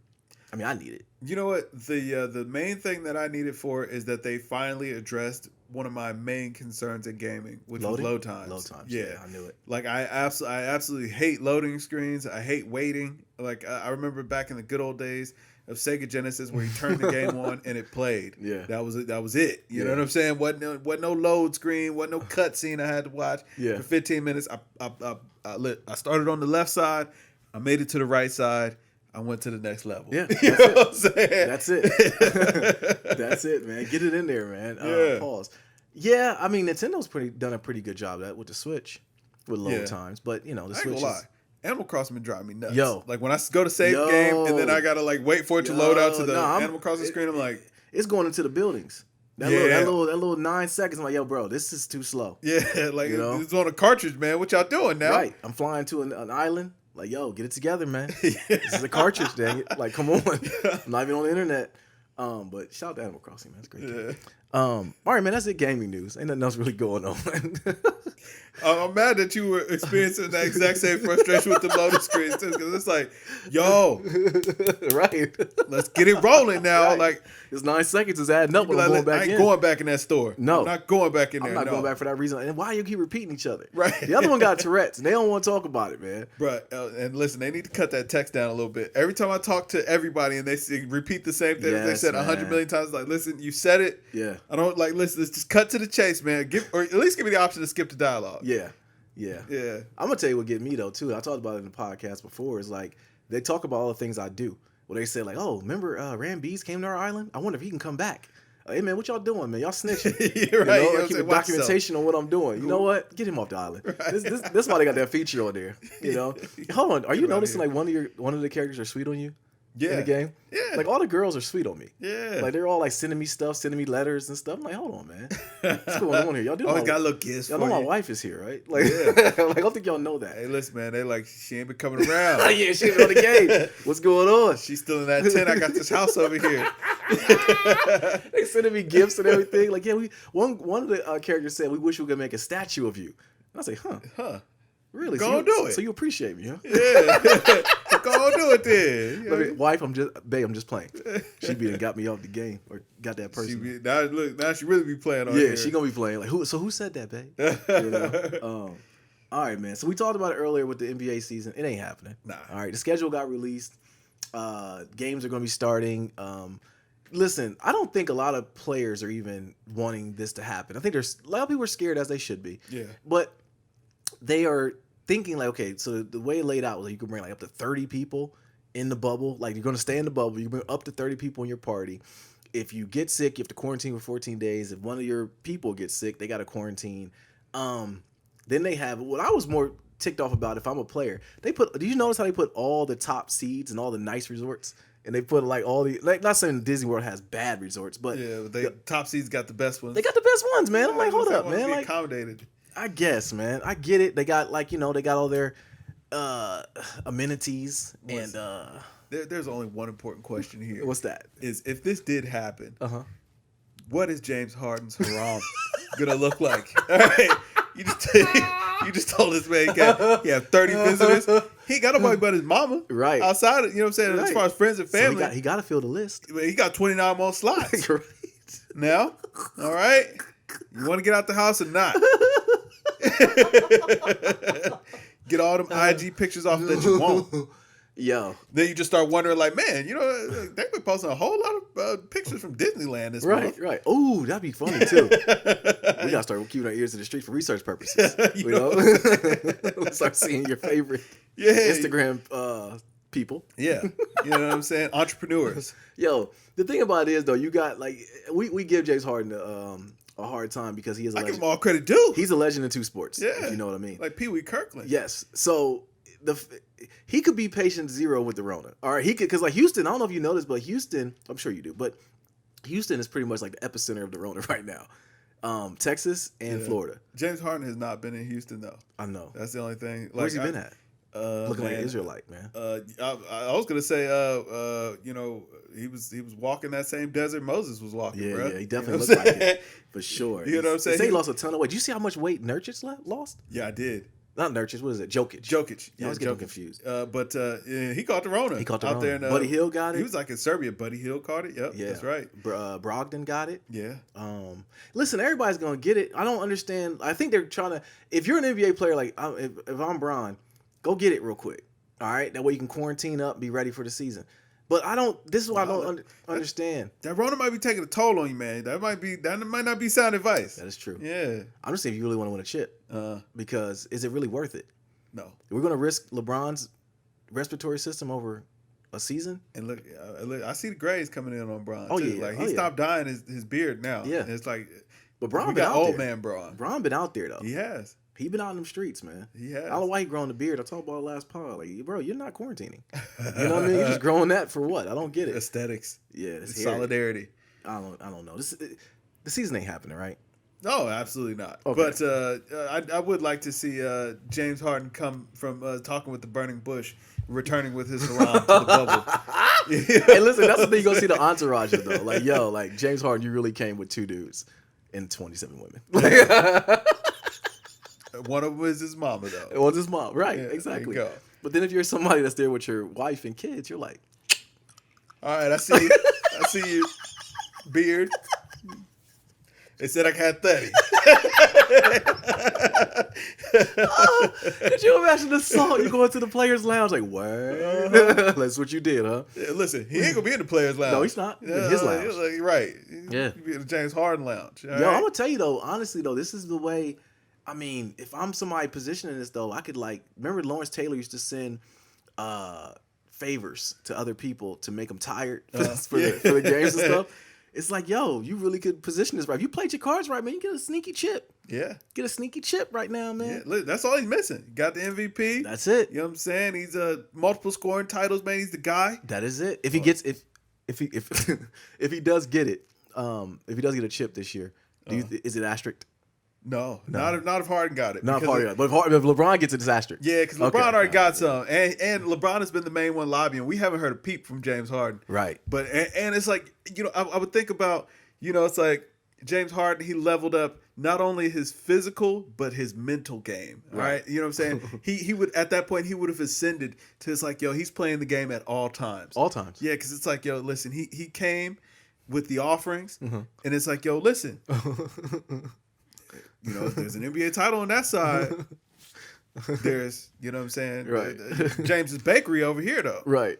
I mean, I need it. You know what? The main thing that I need it for is that they finally addressed one of my main concerns in gaming, which was load times. Load times. Yeah, I knew it. Like I absolutely hate loading screens. I hate waiting. Like I remember back in the good old days of Sega Genesis where you turned the game on and it played. Yeah. That was it. You know what I'm saying? Wasn't no load screen, wasn't no cutscene I had to watch for 15 minutes. I started on the left side, I made it to the right side. I went to the next level. Yeah, you know what I'm saying? That's it. That's it, man. Get it in there, man. Pause. Yeah, I mean, Nintendo's done a pretty good job of that with the Switch, with load times. But, you know, the Switch is... Animal Crossing been driving me nuts. Yo. Like, when I go to save game and then I got to, like, wait for it to load out to the Animal Crossing screen, I'm like... It's going into the buildings. That little 9 seconds, I'm like, yo, bro, this is too slow. Yeah, like, it's on a cartridge, man. What y'all doing now? Right. I'm flying to an island. Like, yo, get it together, man. This is a cartridge, dang it. Like, come on. I'm not even on the internet. But shout out to Animal Crossing, man. It's great. Yeah. All right, man. That's it. Gaming news. Ain't nothing else really going on. I'm mad that you were experiencing that exact same frustration with the loading screens too, because it's like, yo, right? Let's get it rolling now. Right. Like, it's 9 seconds is adding up when I'm going back in. I ain't going back in that store. No, I'm not going back in there. I'm not going back for that reason. And why you keep repeating each other? Right. The other one got Tourette's, and they don't want to talk about it, man. Bro, and listen, they need to cut that text down a little bit. Every time I talk to everybody and they repeat the same thing they said 100 million times, like, listen, you said it. Yeah. I don't like. Listen, let's just cut to the chase, man. Or at least give me the option to skip the dialogue. Yeah. I'm gonna tell you what get me though too. I talked about it in the podcast before. Is like they talk about all the things I do. Well, they say like, oh, remember Ram Bees came to our island? I wonder if he can come back. Hey man, what y'all doing, man? Y'all snitching. You're right. I keep a documentation on what I'm doing. You know what? Get him off the island. Right. This why they got that feature on there. You know. Hold on. Are you noticing like one of the characters are sweet on you? In the game? Yeah. Like all the girls are sweet on me. Yeah. Like they're all like sending me stuff, sending me letters and stuff. I'm like, hold on, man. What's going on here? Y'all do always got a little kiss. Y'all know my wife is here, right? Like, like I don't think y'all know that. Hey, listen, man. They like she ain't been coming around. Yeah, she ain't on the game. What's going on? She's still in that tent. I got this house over here. They sending me gifts and everything. Like, yeah, one of the characters said we wish we could make a statue of you. And I say, huh. Really? Go do it. So you appreciate me, huh? Yeah. Go on, do it then. Wife, I'm just playing. She got me off the game or got that person. Now she really be playing on here. Yeah, she gonna be playing. Like who said that, babe? You know? All right, man. So we talked about it earlier with the NBA season. It ain't happening. Nah. All right, the schedule got released. Games are gonna be starting. Listen, I don't think a lot of players are even wanting this to happen. I think there's a lot of people are scared, as they should be. Yeah. But they're thinking like, okay, so the way it laid out was like you could bring like up to 30 people in the bubble. Like you're going to stay in the bubble. You bring up to 30 people in your party. If you get sick, you have to quarantine for 14 days. If one of your people gets sick, they got to quarantine. Then they have what I was more ticked off about. If I'm a player, they put. Do you notice how they put all the top seeds and all the nice resorts? And they put like all the like. Not saying Disney World has bad resorts, but yeah, top seeds got the best ones. They got the best ones, man. I'm like, hold up, man. Like, accommodated. I guess, man. I get it. They got like they got all their amenities and. There's only one important question here. What's that? Is if this did happen, what is James Harden's haram gonna look like? All right, you just told this man he have 30 visitors. He ain't got nobody but his mama. Right. Outside of, you know what I'm saying? Right. As far as friends and family. So he got to fill the list. He got 29 more slots. Right. Now, all right. You want to get out the house or not? Get all them IG pictures off that you want. Yo. Then you just start wondering, like, man, they've been posting a whole lot of pictures from Disneyland this month. Right. Ooh, that'd be funny, too. We got to start keeping our ears to the street for research purposes. We'll start seeing your favorite Instagram people. Yeah. You know what I'm saying? Entrepreneurs. Yo, the thing about it is, though, you got, like, we give James Harden a hard time because he is a legend. I give him all credit due. He's a legend in two sports, yeah. if you know what I mean. Like Pee Wee Kirkland. Yes. So he could be patient zero with the Rona. All right, he could, because like Houston, I don't know if you noticed, but Houston, I'm sure you do, but Houston is pretty much like the epicenter of the Rona right now. Texas and Florida. James Harden has not been in Houston though. I know. That's the only thing. Like, where's he been at? Looking like an Israelite, man. I was gonna say, he was walking that same desert Moses was walking. Yeah, bro. yeah, he definitely looked like it for sure. You know what I'm saying? He lost a ton of weight. Did you see how much weight Nurkic lost? Yeah, I did. Not Nurkic. What is it? Jokic. Yeah, I was getting confused. But he caught the Rona. He caught the out Rona. there. Buddy Hill got it. He was like in Serbia. Buddy Hill caught it. Yep, yeah, that's right. Brogdon got it. Yeah. Listen, everybody's gonna get it. I don't understand. I think they're trying to. If you're an NBA player, like if I'm Bron, go get it real quick. All right, that way you can quarantine up, be ready for the season. But I don't. This is what I don't understand. That Rona might be taking a toll on you, man. That might not be sound advice. That is true. Yeah. I'm just saying, if you really want to win a chip, because is it really worth it? No. We're going to risk LeBron's respiratory system over a season. And look, I see the grades coming in on Bron. Oh too. yeah, like he stopped dyeing his beard now. Yeah, and it's like, but Bron we been got out old there. Man Bron. Bron been out there though. He has. He been out in them streets, man. He has. I don't know why he growing the beard. I talked about it last pod. Like, bro, you're not quarantining. You know what I mean? You're just growing that for what? I don't get it. Aesthetics. Yeah, it's solidarity. I don't know. The season ain't happening, right? No, absolutely not. Okay. But I would like to see James Harden come from talking with the burning bush, returning with his haram to the bubble. Hey, listen, that's the thing. You gonna see the entourage though. Like, yo, like James Harden, you really came with 2 dudes and 27 women. One of them is his mama, though. It was his mom, right? Yeah, exactly. there you go. But then if you're somebody that's there with your wife and kids, you're like, all right, I see you. I see you, beard. They said I had 30. Could you imagine the song? You go into the players' lounge like, what? That's what you did, huh? Yeah, listen, he ain't gonna be in the players' lounge. No, he's not. His lounge, right? Yeah, He'll be in the James Harden lounge. Yo, I'm gonna tell you though, honestly though, this is the way. I mean, if I'm somebody positioning this though, I could remember Lawrence Taylor used to send favors to other people to make them tired for the games and stuff. It's like, yo, you really could position this right. If you played your cards right, man, you get a sneaky chip. Yeah. Get a sneaky chip right now, man. Yeah, look, that's all he's missing. Got the MVP. That's it. You know what I'm saying? He's multiple scoring titles, man. He's the guy. That is it. If he gets if he does get it, if he does get a chip this year, is it asterisk? No. Not if Harden got it. Not if Harden got it. But if LeBron gets it, it's asterisk. Yeah, because LeBron already got some. And LeBron has been the main one lobbying. We haven't heard a peep from James Harden. Right. But and it's like, I would think about, it's like James Harden, he leveled up not only his physical, but his mental game. Right. You know what I'm saying? he would, at that point, he would have ascended to, it's like, yo, he's playing the game at all times. All times. Yeah, because it's like, yo, listen, he came with the offerings, and it's like, yo, listen. There's an NBA title on that side. There's, you know what I'm saying? Right. James's Bakery over here, though. Right.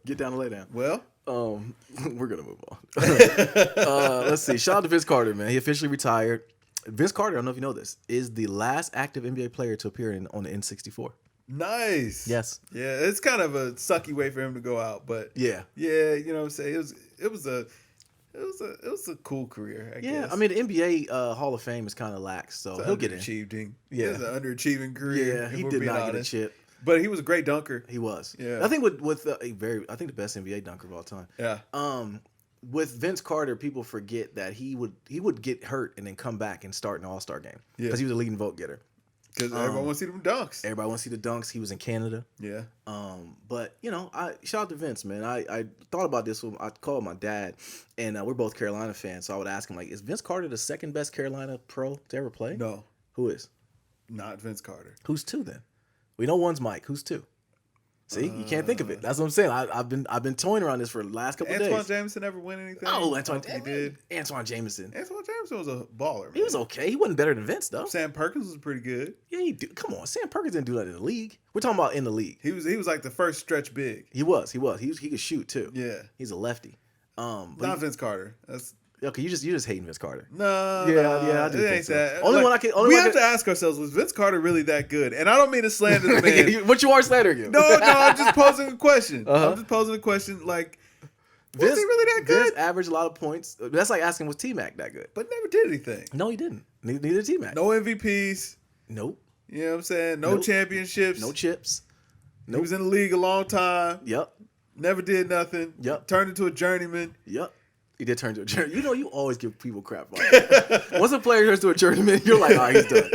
Get down and lay down. Well, we're going to move on. Let's see. Shout out to Vince Carter, man. He officially retired. Vince Carter, I don't know if you know this, is the last active NBA player to appear on the N64. Nice. Yes. Yeah, it's kind of a sucky way for him to go out, but Yeah. yeah, you know what I'm saying. It was a cool career. I guess. I mean the NBA Hall of Fame is kind of lax, so he'll get in. Yeah, it's an underachieving career. Yeah, he did not get a chip, but he was a great dunker. He was. Yeah, I think with I think the best NBA dunker of all time. Yeah. With Vince Carter, people forget that he would get hurt and then come back and start an All-Star game because he was a leading vote getter. Because everyone wants to see them dunks. Everybody wants to see the dunks. He was in Canada. Yeah. But I shout out to Vince, man. I thought about this when I called my dad, and we're both Carolina fans. So I would ask him, like, is Vince Carter the second best Carolina pro to ever play? No. Who is? Not Vince Carter. Who's two then? We know one's Mike. Who's two? See, you can't think of it. That's what I'm saying. I've been toying around this for the last couple of days. Antoine Jameson ever win anything? Oh, Antoine did. Antoine Jameson. Antoine Jameson was a baller, man. He was okay. He wasn't better than Vince though. Sam Perkins was pretty good. Yeah, he did. Come on, Sam Perkins didn't do that in the league. We're talking about in the league. He was like the first stretch big. He was. He could shoot too. Yeah. He's a lefty. Not Vince Carter. That's okay. You just hating Vince Carter. No. Yeah, I do it think ain't so. that. Only like, one I can. We have to ask ourselves: was Vince Carter really that good? And I don't mean to slander the man. What you are slandering him? No. I'm just posing a question. I'm just posing a question. Like, was he really that good? Vince averaged a lot of points. That's like asking, was T-Mac that good? But never did anything. No, he didn't. Neither did T-Mac. No MVPs. Nope. You know what I'm saying? No championships. No chips. Nope. He was in the league a long time. Yep. Never did nothing. Yep. Turned into a journeyman. Yep. He did turn into a journeyman. You always give people crap about that. Once a player turns to a journeyman, you're like, all right, he's done.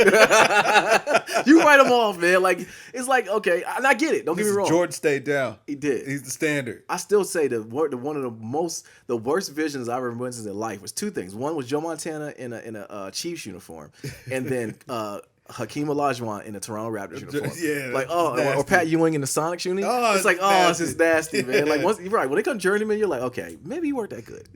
You write him off, man. Like, it's like, okay, and I get it. Don't get me wrong. George stayed down. He did. He's the standard. I still say one of the worst visions I ever witnessed in life was two things. One was Joe Montana in a Chiefs uniform, and then Hakeem Olajuwon in a Toronto Raptors uniform. Yeah, like or Pat Ewing in the Sonics uni. Oh, it's like nasty. this is nasty, man. Like once you're right when they come journeyman, you're like, okay, maybe you weren't that good.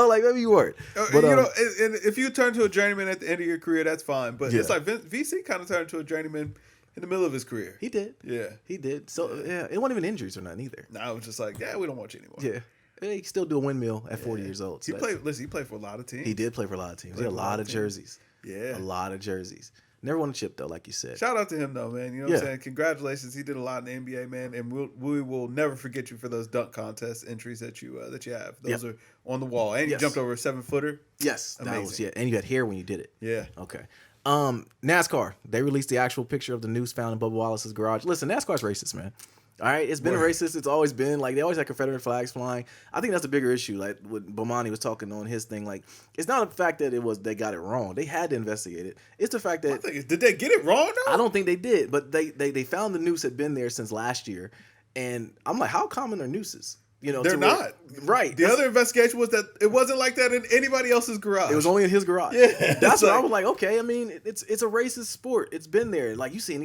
Like maybe you weren't. But and if you turn to a journeyman at the end of your career, that's fine. But it's like VC kind of turned to a journeyman in the middle of his career. He did. Yeah, he did. So it wasn't even injuries or nothing either. No, it was just like, we don't want you anymore. Yeah. He can still do a windmill at 40 years old. So he played for a lot of teams. He did play for a lot of teams. He had a lot of jerseys. Yeah. A lot of jerseys. Never won a chip, though, like you said. Shout out to him, though, man. You know what I'm saying? Congratulations. He did a lot in the NBA, man. And we will never forget you for those dunk contest entries that you have. Those are on the wall. And you jumped over a 7-footer. Yes. Amazing. That was, and you had hair when you did it. Yeah. Okay. NASCAR. They released the actual picture of the noose found in Bubba Wallace's garage. Listen, NASCAR's racist, man. All right, it's been racist. It's always been like they always had Confederate flags flying. I think that's the bigger issue. Like what Bomani was talking on his thing. Like it's not the fact that they got it wrong. They had to investigate it. It's the fact that did they get it wrong though? I don't think they did, but they found the noose had been there since last year, and I'm like, how common are nooses? They're not right. The other investigation was that it wasn't like that in anybody else's garage. It was only in his garage. Yeah, that's what I was like. Okay, I mean, it's a racist sport. It's been there. Like you seeing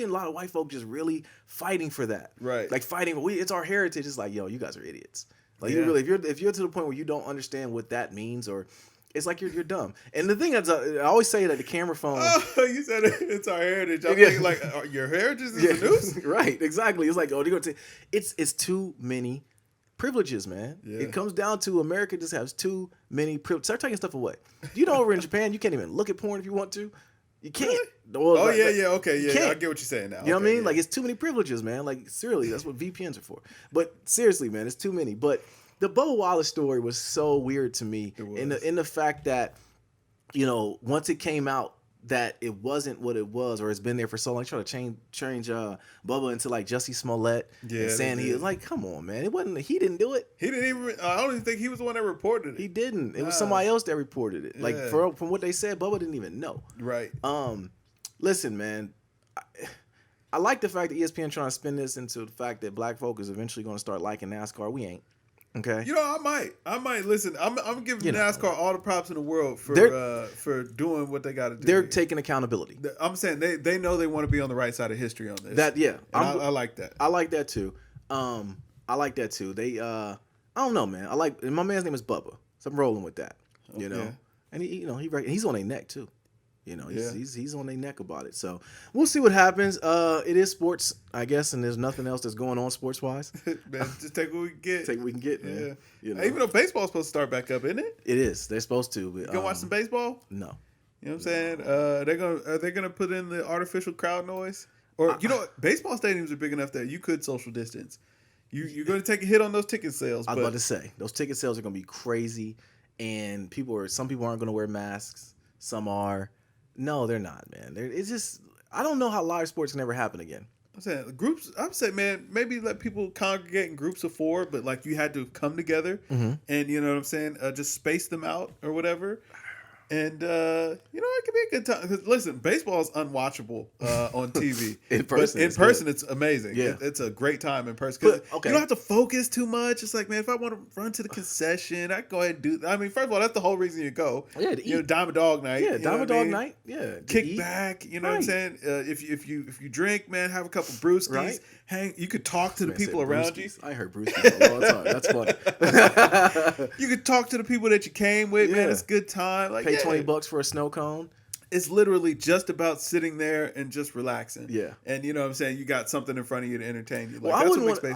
a lot of white folk just really fighting for that, right? Like fighting. It's our heritage. It's like, yo, you guys are idiots. Like you really, if you're to the point where you don't understand what that means, or it's like you're dumb. And the thing is, I always say that the camera phone. Oh, you said it's our heritage. I'm thinking like your heritage is the news, right? Exactly. It's like, oh, they're gonna say it's too many privileges, man. Yeah. It comes down to America just has too many privileges. Start taking stuff away. Over in Japan, you can't even look at porn if you want to. You can't. Really? Well, okay, I get what you're saying now. You know what I mean? Like it's too many privileges, man. Like seriously, that's what VPNs are for. But seriously, man, it's too many. But the Bubba Wallace story was so weird to me in the fact that once it came out that it wasn't what it was, or it's been there for so long. Trying to change Bubba into like Jussie Smollett, and saying he was like, come on, man, it wasn't. He didn't do it. He didn't even. I don't even think he was the one that reported it. He didn't. It was somebody else that reported it. Like from what they said, Bubba didn't even know. Right. Listen, man. I like the fact that ESPN trying to spin this into the fact that black folk is eventually going to start liking NASCAR. We ain't. Okay. I might listen. I'm giving NASCAR all the props in the world for doing what they got to do. They're taking accountability. I'm saying they know they want to be on the right side of history on this. I like that. I like that too. They I don't know, man. My man's name is Bubba, so I'm rolling with that. And he he's on their neck too. You know, he's on their neck about it. So we'll see what happens. It is sports, I guess, and there's nothing else that's going on sports wise. Man, just take what we can get. Take what we can get, man. Yeah. You know? Even though baseball's supposed to start back up, isn't it? It is. They're supposed to. But, you gonna watch some baseball? No. You know what I'm saying? Are they gonna put in the artificial crowd noise? Or you know what? Baseball stadiums are big enough that you could social distance. You're going to take a hit on those ticket sales. I was about to say those ticket sales are going to be crazy, and some people aren't going to wear masks. Some are. No, they're not, man. It's just I don't know how live sports can ever happen again. I'm saying groups. I'm saying, man, maybe let people congregate in groups of 4, but like you had to come together, and you know what I'm saying, just space them out or whatever. And, you know, it could be a good time. Because, listen, baseball is unwatchable on TV. In person. But in person, it's amazing. Yeah. It's a great time in person. Because you don't have to focus too much. It's like, man, if I want to run to the concession, I can go ahead and do. I mean, first of all, that's the whole reason you go. Yeah, to eat. You know, Dime a Dog Night. Yeah, Dime a Dog Night. Yeah. Kick back. You know what I'm saying? If you drink, man, have a couple brewskis. Right. Hang. You could talk to the people around you. I heard brewskis all the time. That's funny. You could talk to the people that you came with, man. It's a good time. Like, pay $20 for a snow cone. It's literally just about sitting there and just relaxing. Yeah. And you know what I'm saying? You got something in front of you to entertain you. Like, Well, I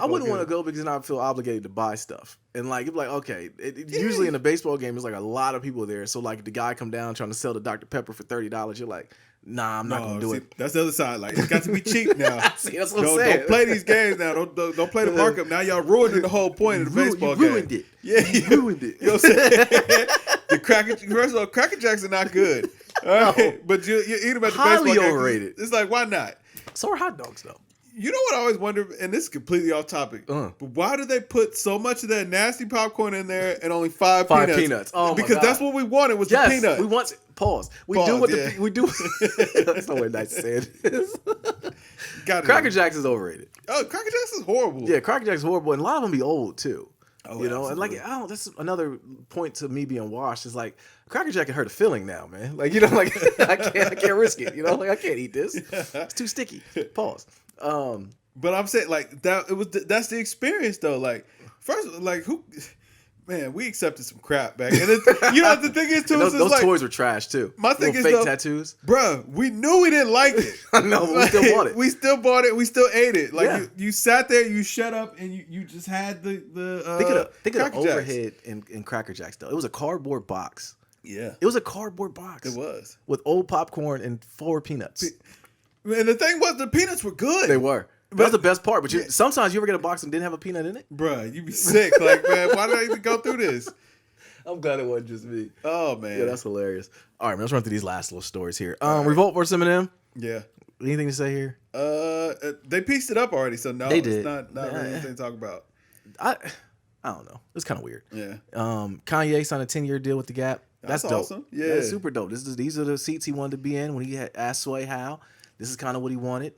wouldn't want to go because then I feel obligated to buy stuff. And like, it'd be like, okay, usually in a baseball game, there's like a lot of people there. So like the guy come down trying to sell the Dr. Pepper for $30, you're like, nah, I'm not going to do it. That's the other side. Like, it's got to be cheap now. See, that's what I'm saying. Don't play these games now. Don't play the markup. Now y'all ruining the whole point of the baseball game. You ruined it. Yeah, you ruined it. You know what I'm saying? First of all, Cracker Jacks are not good. All right? No. But you eat them at the highly baseball game. Overrated. It's like, why not? So are hot dogs, though. You know what I always wonder, and this is completely off topic, but why do they put so much of that nasty popcorn in there and only five peanuts? Oh, because that's what we wanted was the peanut. We want pause. We do what we do. That's no way nice to say it. Cracker Jacks is overrated. Oh, Cracker Jacks is horrible. Yeah, Cracker Jacks is horrible, and a lot of them be old too. Oh, you know, absolutely. And like, that's another point to me being washed. Is like Cracker Jack can hurt a feeling now, man. Like, you know, like I can't risk it. You know, like I can't eat this. It's too sticky. Pause. But I'm saying like that's the experience though. Like first, like who, man, we accepted some crap back, and you know the thing is too. Those toys were trash too. My thing is fake though, tattoos, bruh. We knew we didn't like it. No, but we still bought it. We still bought it. We still ate it. Like you sat there, you shut up, and you just had the. Think of the overhead in Cracker Jacks though. It was a cardboard box. Yeah, it was a cardboard box. It was with old popcorn and 4 peanuts. And the thing was, the peanuts were good. They were. That's the best part. But sometimes you ever get a box and didn't have a peanut in it? Bruh, you be sick. Like, man, why did I even go through this? I'm glad it wasn't just me. Oh, man. Yeah, that's hilarious. All right, man, let's run through these last little stories here. Revolt versus Eminem. Yeah. Anything to say here? They pieced it up already, so no, they did. It's not really anything to talk about. I don't know. It's kind of weird. Yeah. Kanye signed a 10-year deal with the Gap. That's dope. Awesome. Yeah. That's super dope. These are the seats he wanted to be in when he had asked Sway how. This is kind of what he wanted.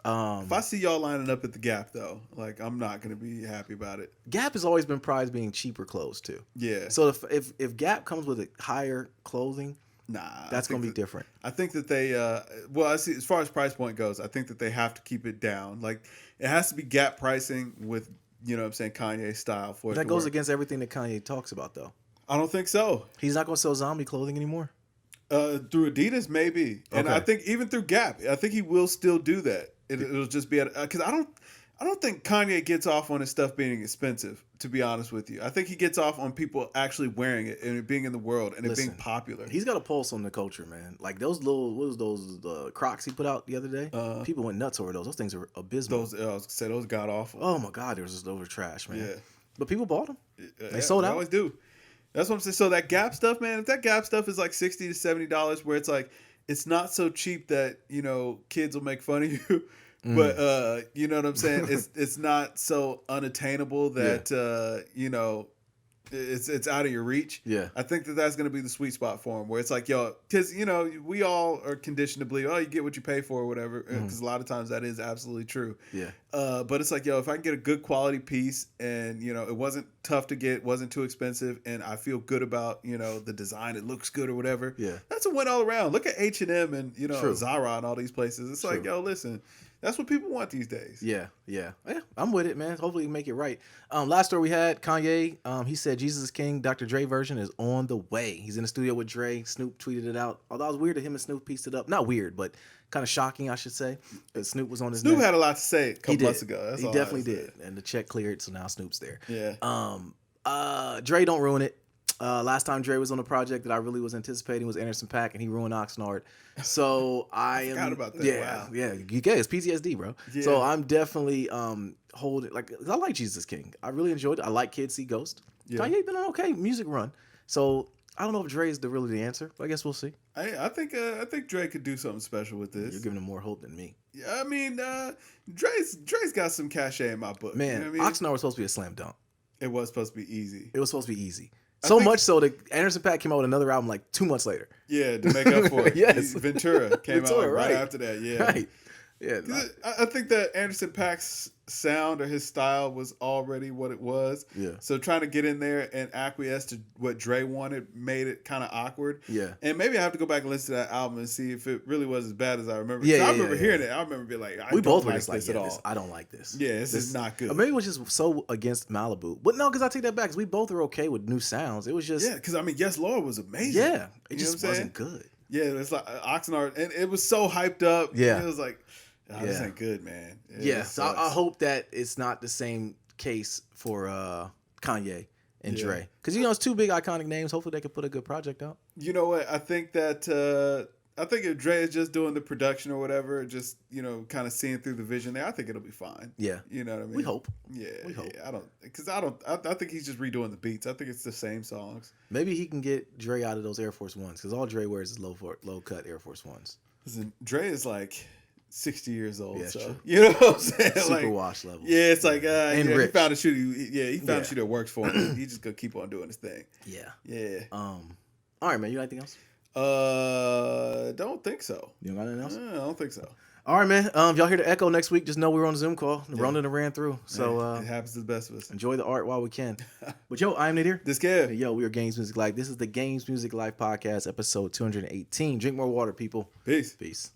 If I see y'all lining up at the Gap, though, like I'm not gonna be happy about it. Gap has always been prized being cheaper clothes too. Yeah. So if Gap comes with a higher clothing, that's gonna be different. I think that they, I see as far as price point goes, I think that they have to keep it down. Like it has to be Gap pricing with, you know what I'm saying, Kanye style for it. That goes against everything that Kanye talks about, though. I don't think so. He's not gonna sell zombie clothing anymore. Through Adidas, maybe, and I think even through Gap, I think he will still do that. It'll just be because I don't think Kanye gets off on his stuff being expensive. To be honest with you, I think he gets off on people actually wearing it and it being in the world and it being popular. He's got a pulse on the culture, man. Like those Crocs he put out the other day. People went nuts over those. Those things are abysmal. Those got awful. Oh my God, those were trash, man. Yeah, but people bought them. They sold out. They always do. That's what I'm saying. So that Gap stuff, man, if that Gap stuff is like $60 to $70, where it's like, it's not so cheap that, you know, kids will make fun of you. But, you know what I'm saying? It's not so unattainable that, you know, it's out of your reach. Yeah. I think that's going to be the sweet spot for him, where it's like, yo, because, you know, we all are conditioned to believe, oh, you get what you pay for or whatever, because a lot of times that is absolutely true. Yeah. But it's like, yo, if I can get a good quality piece and, you know, it wasn't tough to get, wasn't too expensive, and I feel good about, you know, the design, it looks good or whatever. Yeah. That's a win all around. Look at H&M and, you know, Zara and all these places. It's like, yo, listen, That's what people want these days. Yeah, I'm with it, man. Hopefully we make it right. Last story we had, Kanye, he said Jesus is King, Dr. Dre version is on the way. He's in the studio with Dre. Snoop tweeted it out. Although it was weird that him and Snoop pieced it up. Not weird, but kind of shocking, I should say. That Snoop was on his Snoop neck. had a lot to say a couple months ago. That's he all definitely did. And the check cleared, so now Snoop's there. Yeah. Dre don't ruin it. Last time Dre was on a project that I really was anticipating was Anderson .Paak, and he ruined Oxnard. So I forgot about that. Yeah, Wow. yeah. You get it's PTSD, bro. Yeah. So I'm definitely holding like I like Jesus King. I really enjoyed it. I like Kids See Ghost. Yeah. Kanye been on okay music run. So I don't know if Dre is really the answer, but I guess we'll see. I think Dre could do something special with this. You're giving him more hope than me. Yeah, I mean, Dre's got some cachet in my book. Man, you know what I mean? Oxnard was supposed to be a slam dunk. It was supposed to be easy. It was supposed to be easy. So much so that Anderson .Paak came out with another album like 2 months later. Yeah, to make up for it. Yes. Ventura came out like right after that. Yeah. Right. Yeah. I think that Anderson .Paak's sound or his style was already what it was. Yeah. So trying to get in there and acquiesce to what Dre wanted made it kind of awkward. Yeah. And maybe I have to go back and listen to that album and see if it really was as bad as I remember. Yeah, I remember hearing it. I remember being like, we both don't were just like this at all. I don't like this. Yeah, this is not good. Or maybe it was just so against Malibu. But no, because I take that back. Because we both were okay with new sounds. It was just Yeah, because I mean, Yes Lord was amazing. Yeah, it You know just what I'm wasn't good. Yeah, it's like Oxnard, and it was so hyped up. Yeah. It was like, this ain't good, man. So I hope that it's not the same case for Kanye and Dre. Because, it's two big iconic names. Hopefully they can put a good project out. You know what? I think that if Dre is just doing the production or whatever, just, kind of seeing through the vision there, I think it'll be fine. Yeah. You know what I mean? We hope. Yeah. We hope. I think he's just redoing the beats. I think it's the same songs. Maybe he can get Dre out of those Air Force Ones. Because all Dre wears is low cut Air Force Ones. Listen, Dre is like 60 years old. Yeah, so true. you know what I'm saying? Super wash level. Yeah, it's like and he rich. found a shooter. He found a shooter that works for him. He's just gonna keep on doing his thing. Yeah. Yeah. All right, man. You got anything else? Don't think so. You don't got anything else? I don't think so. All right, man. If y'all hear the echo next week, just know we were on a Zoom call. The Ronan ran through. So it happens to the best of us. Enjoy the art while we can. But yo, I am Nadir. This Kev. Yo, we are Games Music Life. This is the Games Music Life podcast, episode 218. Drink more water, people. Peace. Peace.